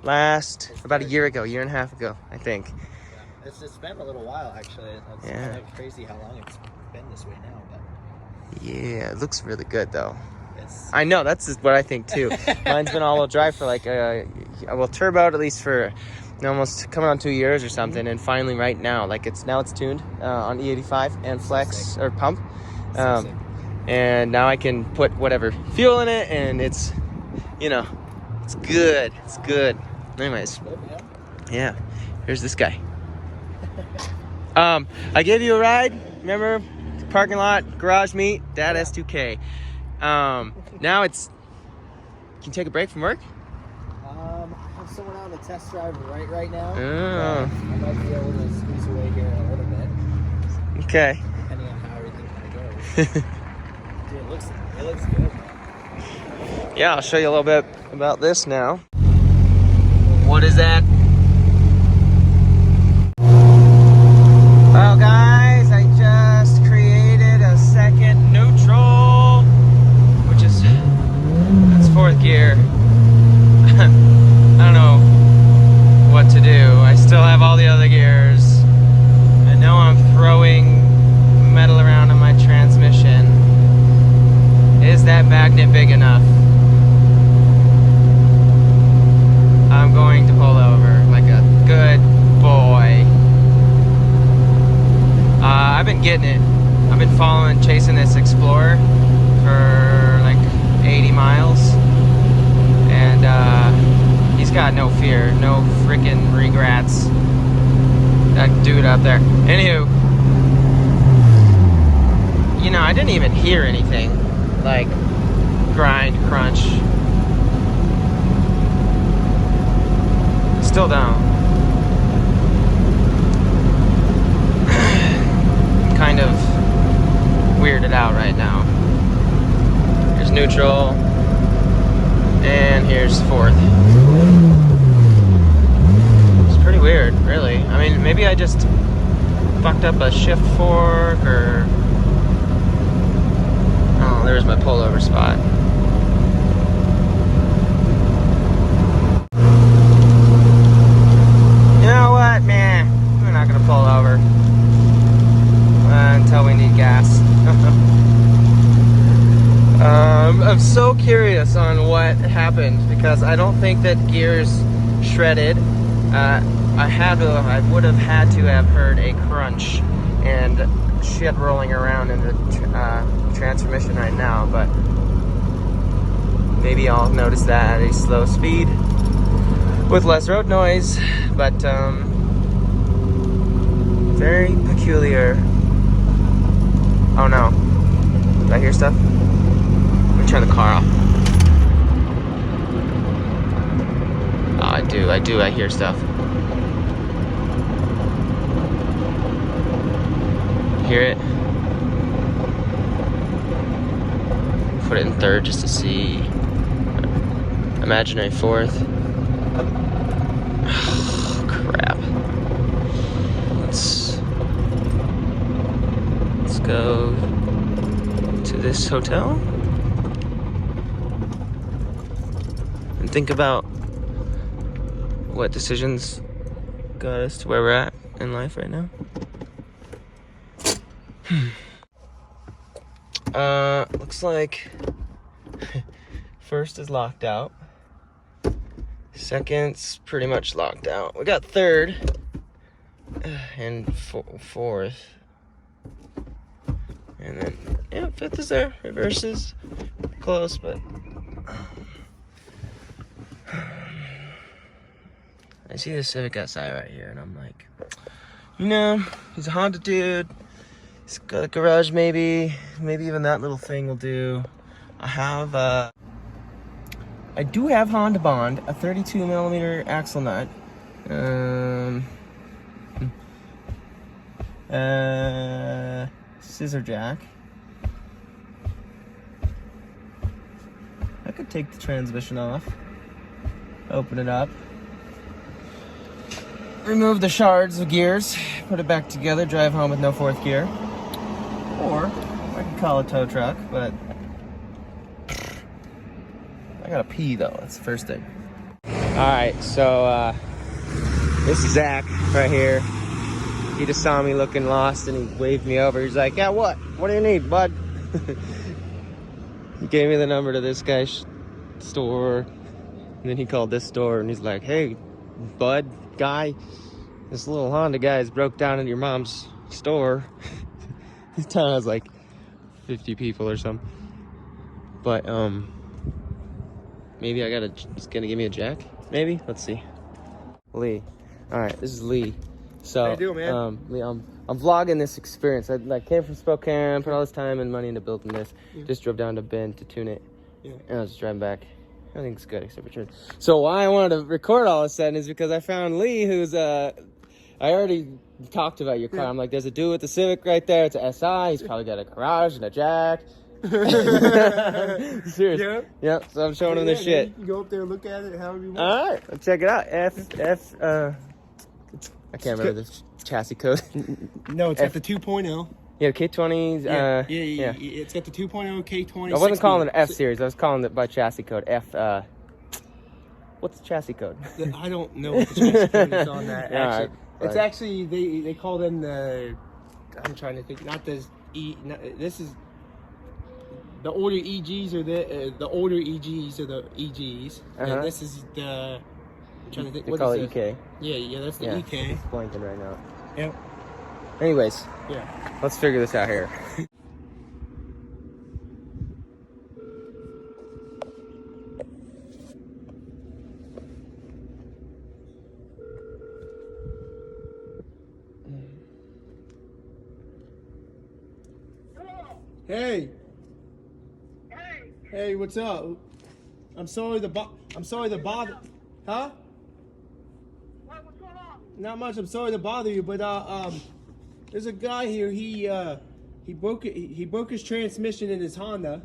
About a year and a half ago, I think. Yeah. It's been a little while actually. It's Yeah. kind of crazy how long it's been this way now, but Yeah, it looks really good though. it's I know, that's just what I think too. Mine's been all-wheel drive for like well, turboed at least for almost coming on 2 years or something, and finally right now, like it's tuned on E85 and flex or pump, so sick. and now I can put whatever fuel in it, and it's, it's good. It's good. Anyways, yeah. Here's this guy. I gave you a ride. Remember, parking lot, garage meet, Dad S2K. Now it's. Can you take a break from work? I have someone on the test drive right now. Oh. I might be able to squeeze away here a little bit, Okay. depending on how everything kind of goes. Dude, it looks good, man. Yeah, I'll show you a little bit about this now. What is that? Well, guys, I just created a second neutral, which is, that's fourth gear. I don't know what to do. I still have all the other gears. I know I'm throwing metal around on my transmission. Is that magnet big enough? I'm going to pull over like a good boy. I've been getting it. I've been chasing this Explorer for like 80 miles. And he's got no fear, no freaking regrets. That dude up there. Anywho, you know, I didn't even hear anything like grind, crunch. Still down. Kind of weirded out right now. Here's neutral, and here's fourth. It's pretty weird, really. I mean, maybe I just fucked up a shift fork, or... Oh, there's my pullover spot. You know what, man? We're not gonna pull over until we need gas. I'm so curious on what happened, because I don't think that gears shredded. I would have had to have heard a crunch and shit rolling around in the transmission right now, but maybe I'll notice that at a slow speed with less road noise. But very peculiar. Oh no, did I hear stuff? Let me turn the car off. Oh, I hear stuff. Hear it? Put it in third just to see. Imaginary fourth. Oh, crap. Let's go to this hotel and think about what decisions got us to where we're at in life right now. Looks like first is locked out. Second's pretty much locked out. We got third and fourth. And then, yeah, fifth is there. Reverse is close, but I see the Civic Si right here, and I'm like, you know, he's a Honda dude. He's got a garage, maybe even that little thing will do. I do have Honda Bond, a 32mm axle nut, scissor jack. I could take the transmission off, open it up, remove the shards of gears, put it back together, drive home with no fourth gear. Or I could call a tow truck, but I gotta pee though, that's the first thing. Alright, so this is Zach right here. He just saw me looking lost and he waved me over. He's like, yeah, what? What do you need, bud? He gave me the number to this guy's store. And then he called this store and he's like, hey, bud, guy, this little Honda guy has broke down in your mom's store. This town has like 50 people or something. But, maybe he's gonna give me a jack? Maybe? Let's see. Lee. Alright, this is Lee. So, How you doing, man? Lee, I'm vlogging this experience. I came from Spokane, put all this time and money into building this. Yeah. Just drove down to Bend to tune it. Yeah. And I was just driving back. Everything's good except for truth. So why I wanted to record all of a sudden is because I found Lee, who's I already talked about your car. I'm like, there's a dude with the Civic right there. It's a SI. He's probably got a garage and a jack. Serious. Yeah. Yep. So I'm showing him this shit. You can go up there and look at it however you want. All right, let's check it out. I can't remember the chassis code. No, it's at the 2.0. Yeah, K20s. Yeah, it's at the 2.0 K20. I wasn't calling it F series. I was calling it by chassis code. F. What's the chassis code? I don't know what the chassis code is on that. Yeah, Actually, right. it's actually they call them the. I'm trying to think. Not this E. This is the older EGs or the older EGs or the EGs. And this is the. I'm trying to think. They What call is it this? EK. Yeah, that's the EK. It's blanking right now. Yep. Anyways, Yeah. let's figure this out here. Hey. Hey, what's up? I'm sorry to bother. Huh? What's going on? Not much. I'm sorry to bother you, but there's a guy here. He broke his transmission in his Honda,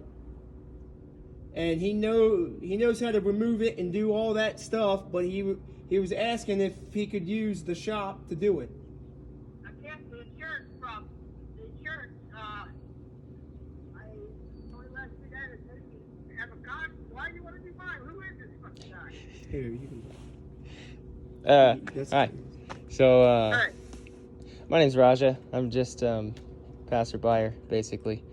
and he knows how to remove it and do all that stuff. But he was asking if he could use the shop to do it. I can't. The insurance problem. The insurance. I only last week I have a car. Why do you want to do mine? Who is this fucking guy? Here, you can. Hi. So, Hey. my name's Raja. I'm just passerby, basically.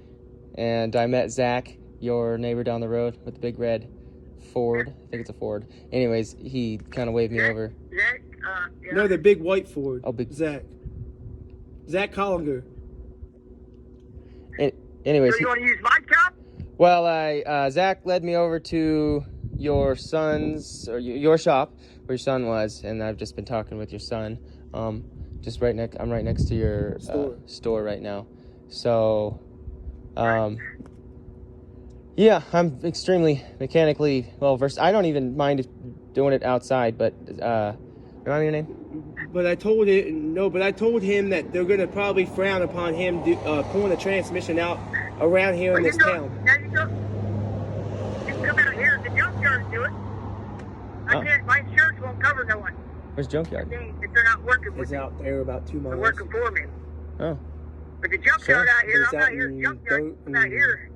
And I met Zach, your neighbor down the road with the big red Ford. I think it's a Ford. Anyways, he kind of waved me over. Zach, yeah. No, the big white Ford. Oh, big. Zach Collinger. Anyways, So you want to use my cup? well, Zach led me over to your son's, or your shop, where your son was, and I've just been talking with your son. Just I'm right next to your store right now. So, yeah, I'm extremely mechanically well versed. I don't even mind doing it outside, but remind me your name? But I told him that they're gonna probably frown upon him pulling a transmission out around here in this town. Now you go. You can come out here at the junkyard and do it. I can't. My insurance won't cover no one. Where's Junkyard? If they're not working with It's me. out there about 2 They're miles. working for me. Oh, But the junkyard out here, It's I'm out not here. in Junkyard, Goat I'm not and- here.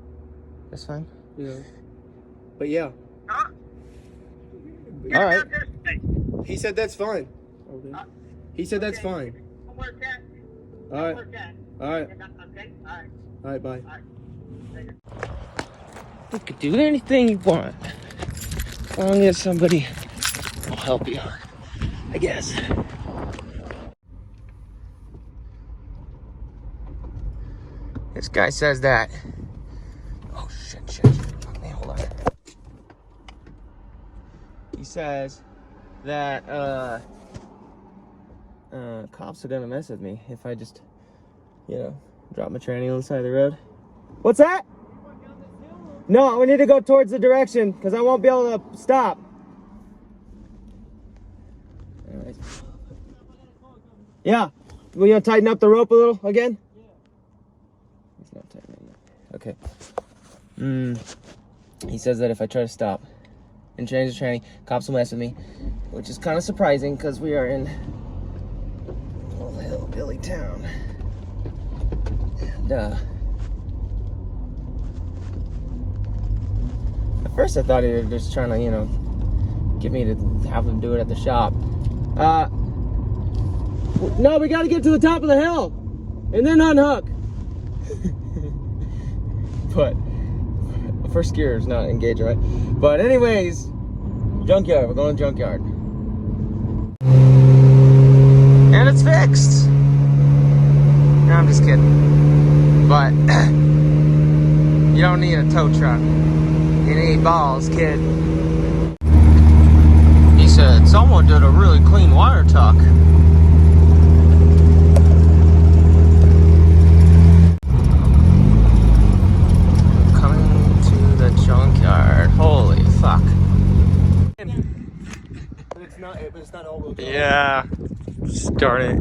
that's fine. You know. But yeah, Huh? All right. he said that's fine. He said that's fine. I'll work that. All I'll right, work that. all right, Okay, all right. all right. Bye. Later. You could do anything you want, as long as somebody will help you, I guess. This guy says that. Oh shit! Fuck me, hold on. He says that cops are gonna mess with me if I just, drop my tranny on the side of the road. What's that? No, we need to go towards the direction because I won't be able to stop. All right. Yeah. Will you tighten up the rope a little again? Yeah. It's not tightening up. Okay. He says that if I try to stop and change the tranny, cops will mess with me, which is kind of surprising because we are in a little hillbilly town. And, at first I thought he was just trying to, get me to have him do it at the shop. No, we gotta get to the top of the hill and then unhook. But first gear is not engaging, right? But anyways, junkyard, we're going to junkyard. And it's fixed. No, I'm just kidding. But you don't need a tow truck. You need balls, kid. He said, someone did a really clean wire tuck. Coming to the junkyard. Holy fuck. it's not all-wheel drive. Yeah. Darn it.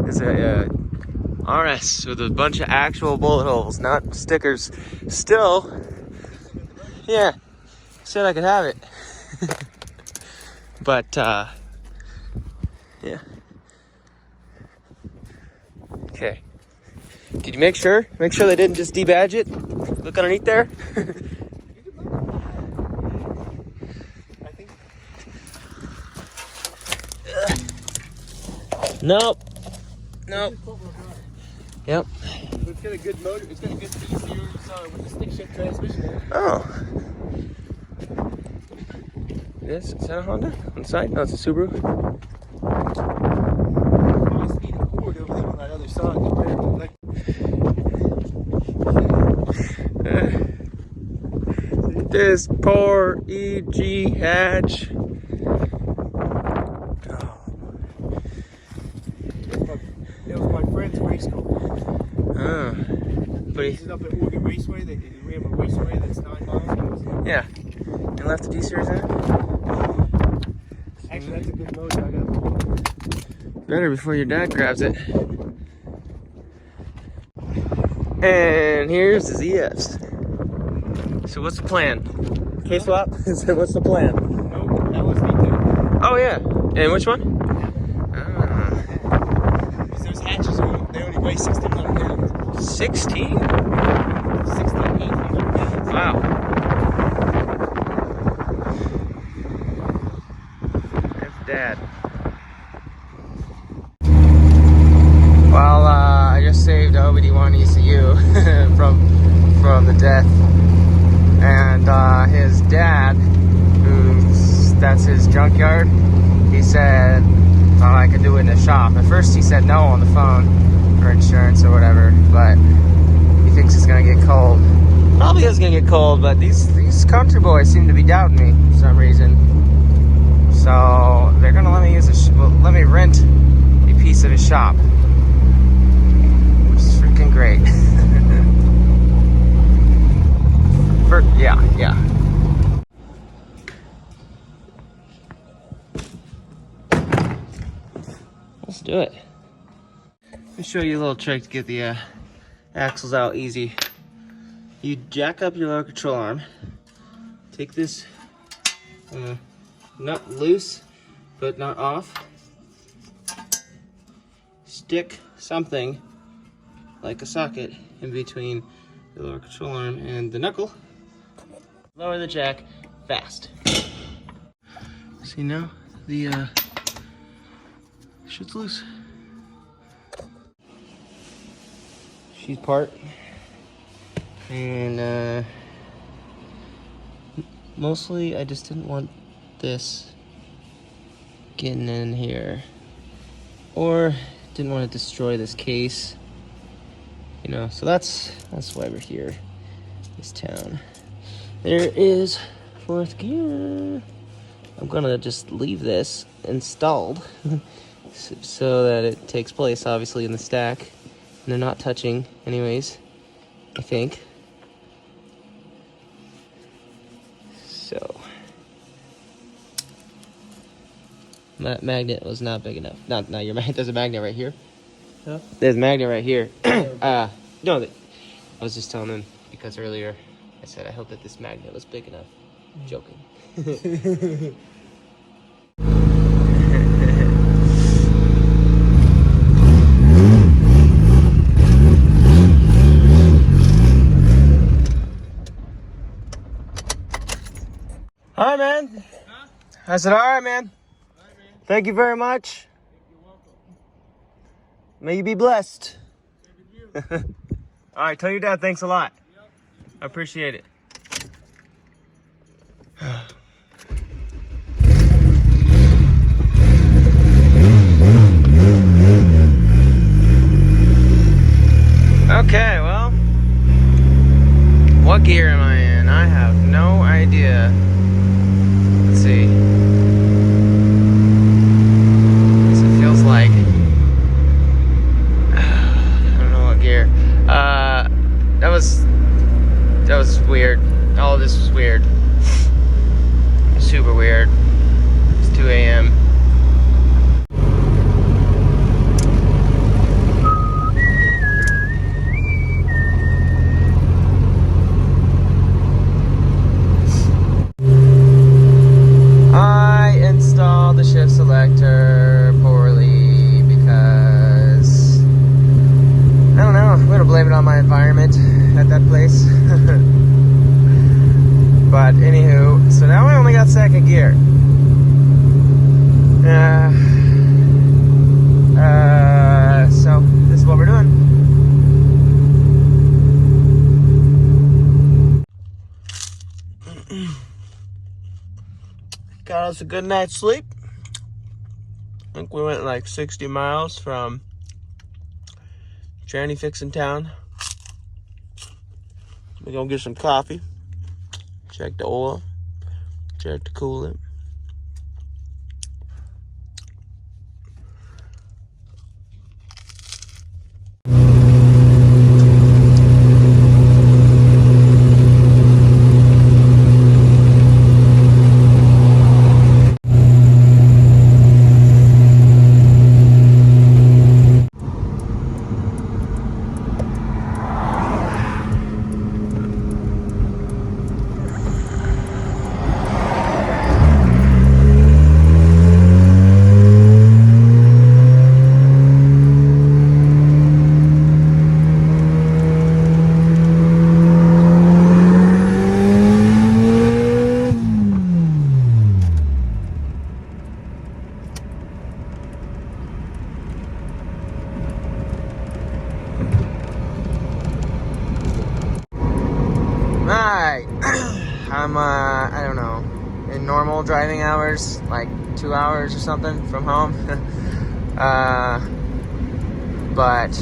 It's a RS with a bunch of actual bullet holes, not stickers. Still, yeah. Said I could have it. But, yeah. Okay. Did you make sure? Make sure they didn't just debadge it? Look underneath there? I think. Nope. Nope. Yep. It's got a good motor. It's got a good D-series with a stick shift transmission in it. Oh. This is that a Honda on the side? No, it's a Subaru. High-speed Accord over there on that other side. Like, This poor EG hatch. it was my friend's race car. Oh. But He's up at Oregon Raceway. They ran a raceway that's 9 miles. yeah. And left the D-series in it? Actually, that's a good motor. I got. Better before your dad grabs it. And here's the ZFs. So what's the plan? K-swap? What's the plan? Nope, that was me too. Oh yeah. And which one? Ah. Because those hatches they only weigh 1,600 pounds. 16? 1,800 pounds. Wow. That's Dad. Well, I just saved AWD ECU from the death, and his dad, that's his junkyard, he said thought I could do it in the shop. At first he said no on the phone for insurance or whatever, but he thinks it's gonna get cold. Probably is gonna get cold, but these country boys seem to be doubting me for some reason. So they're gonna let me let me rent a piece of his shop, which is freaking great. Yeah. Let's do it. Let me show you a little trick to get the axles out easy. You jack up your lower control arm, take this nut loose but not off, stick something like a socket in between the lower control arm and the knuckle, lower the jack fast. See now the shit's loose. She's part. And mostly I just didn't want this getting in here, or didn't want to destroy this case, you know. So that's why we're here, this town. There is fourth gear. I'm gonna just leave this installed so that it takes place obviously in the stack, and they're not touching anyways, I think. So that magnet was not big enough. Not your magnet. There's a magnet right here. Huh? There's a magnet right here. No, I was just telling him because earlier I said I hope that this magnet was big enough. Joking. All right, man. Huh? I said, all right, man. All right, man. Thank you very much. You're welcome. May you be blessed. Same with you. All right, tell your dad thanks a lot. Yep. I appreciate it. Okay, well, what gear am I in? I have no idea. Let's see. It feels like, I don't know what gear. That was weird. got us a good night's sleep. I think we went like 60 miles from Tranny Fixin' Town. We're gonna get some coffee. Check the oil. Check the coolant. Alright, I'm, I don't know, in normal driving hours, like 2 hours or something from home. But,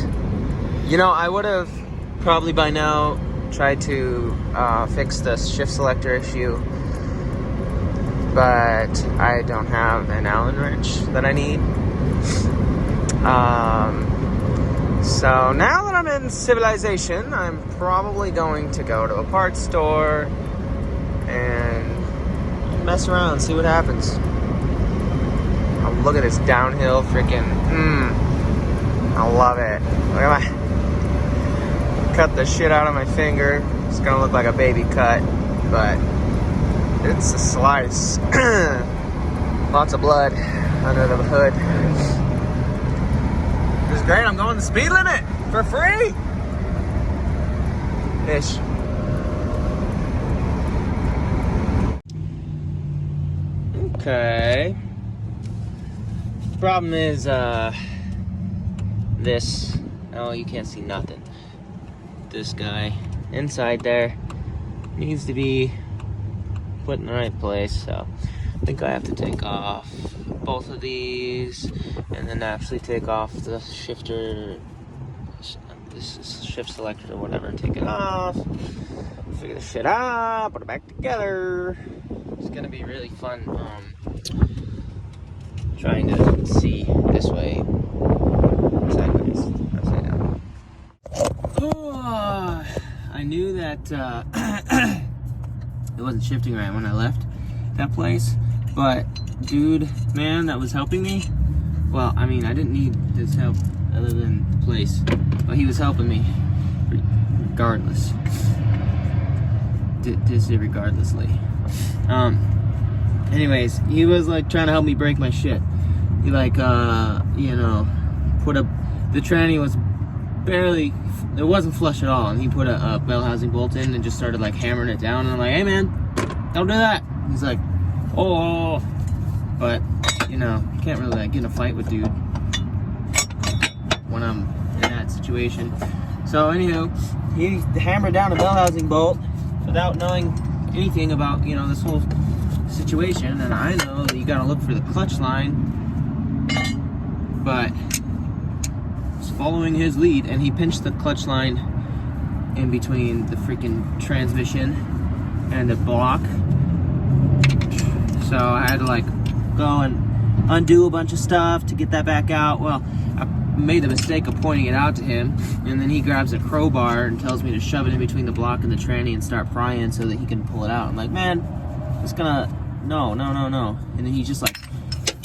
you know, I would have probably by now tried to fix the shift selector issue, but I don't have an Allen wrench that I need. So now that I'm in civilization, I'm probably going to go to a parts store and mess around, see what happens. Oh, look at this downhill freaking, I love it. Look at my, cut the shit out of my finger. It's gonna look like a baby cut, but it's a slice. Lots of blood under the hood. This is great. I'm going the speed limit for free. Ish. Okay. Problem is, this. Oh, you can't see nothing. This guy inside there needs to be put in the right place. So I think I have to take off both of these and then actually take off the shifter. This is shift selector or whatever. Take it off. Figure this shit out. Put it back together. It's gonna be really fun. Trying to see this way, sideways, upside down. Oh, I knew that it wasn't shifting right when I left that place, but dude, man, that was helping me. Well, I mean, I didn't need his help other than the place, but he was helping me regardless. Regardlessly. Anyways, he was like trying to help me break my shit. He like, you know, put a, the tranny was barely, it wasn't flush at all, and he put a bell housing bolt in and just started like hammering it down, and I'm like, hey man, don't do that. He's like, oh, but you know, you can't really like get in a fight with dude when I'm in that situation. So anywho, he hammered down a bell housing bolt without knowing anything about, you know, this whole situation, and I know that you gotta look for the clutch line, but just following his lead, and he pinched the clutch line in between the freaking transmission and the block. So I had to like go and undo a bunch of stuff to get that back out. Well, I made the mistake of pointing it out to him, and then he grabs a crowbar and tells me to shove it in between the block and the tranny and start prying so that he can pull it out. I'm like, man, it's gonna, no. And then he's just like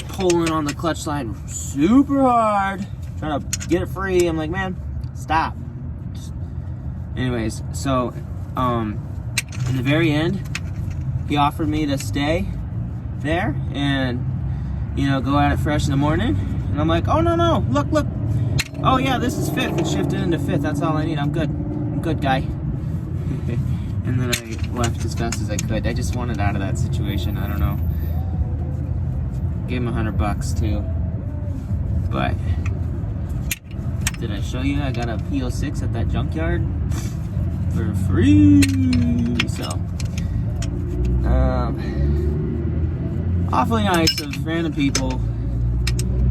pulling on the clutch line super hard, trying to get it free. I'm like, man, stop. Anyways, so in the very end, he offered me to stay there and, you know, go at it fresh in the morning. And I'm like, oh no, look. Oh yeah, this is fifth. It's shifted into fifth. That's all I need. I'm good, guy. And then I left as fast as I could. I just wanted out of that situation. I don't know. Gave him $100 too. But did I show you I got a P06 at that junkyard for free? So awfully nice of random people.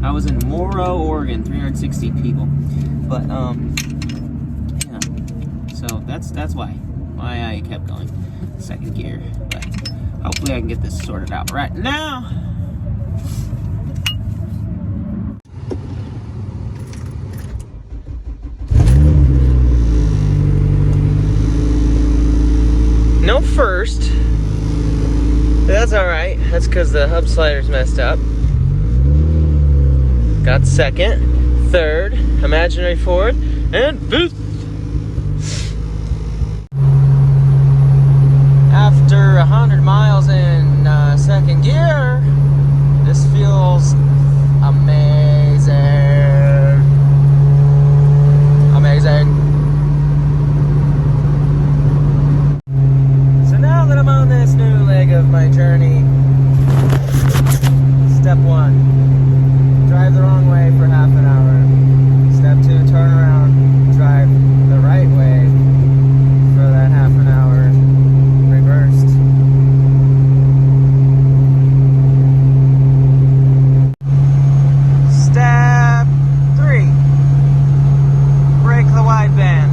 I was in Morrow, Oregon, 360 people. But yeah. So that's why I kept going second gear. But hopefully I can get this sorted out right now. No first. That's alright. That's because the hub slider's messed up. Got second, third, imaginary fourth, and fifth. After 100 miles in second gear, this feels amazing. Amazing. So now that I'm on this new leg of my journey, step one, drive the wrong way for half an hour. Step two, turn around, drive the right way for that half an hour, reversed. Step three, brake the wideband.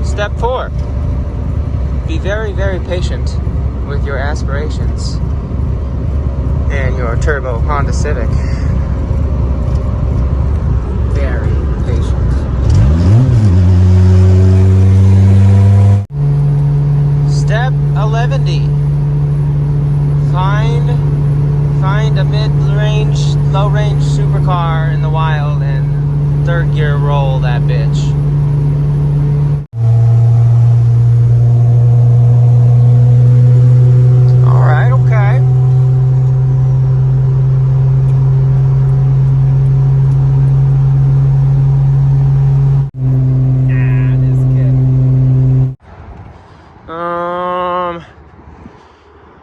Step four, be very, very patient with your aspirations and your turbo Honda Civic. Very patient. Step 11D, find a mid-range, low-range supercar in the wild and third gear roll that bitch.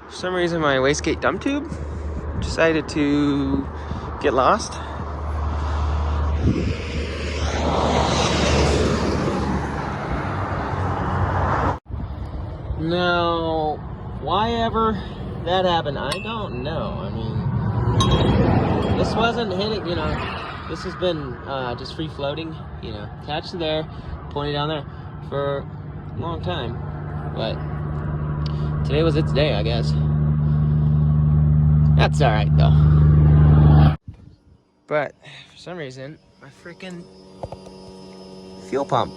For some reason my wastegate dump tube decided to get lost. Now, why ever that happened, I don't know. I mean, this wasn't hitting, you know, this has been just free floating, you know, attached to there, pointed down there for a long time. But today was its day, I guess. That's alright though. But for some reason, my freaking fuel pump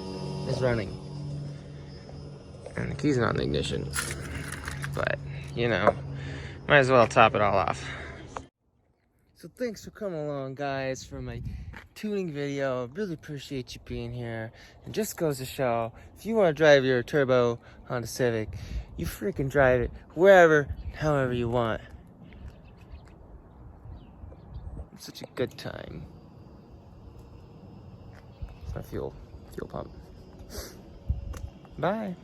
is running. And the key's not in the ignition. But, you know, might as well top it all off. So thanks for coming along, guys, for my tuning video. Really appreciate you being here. And just goes to show, if you want to drive your turbo Honda Civic, you freaking drive it wherever, however you want. It's such a good time. It's my fuel pump. Bye.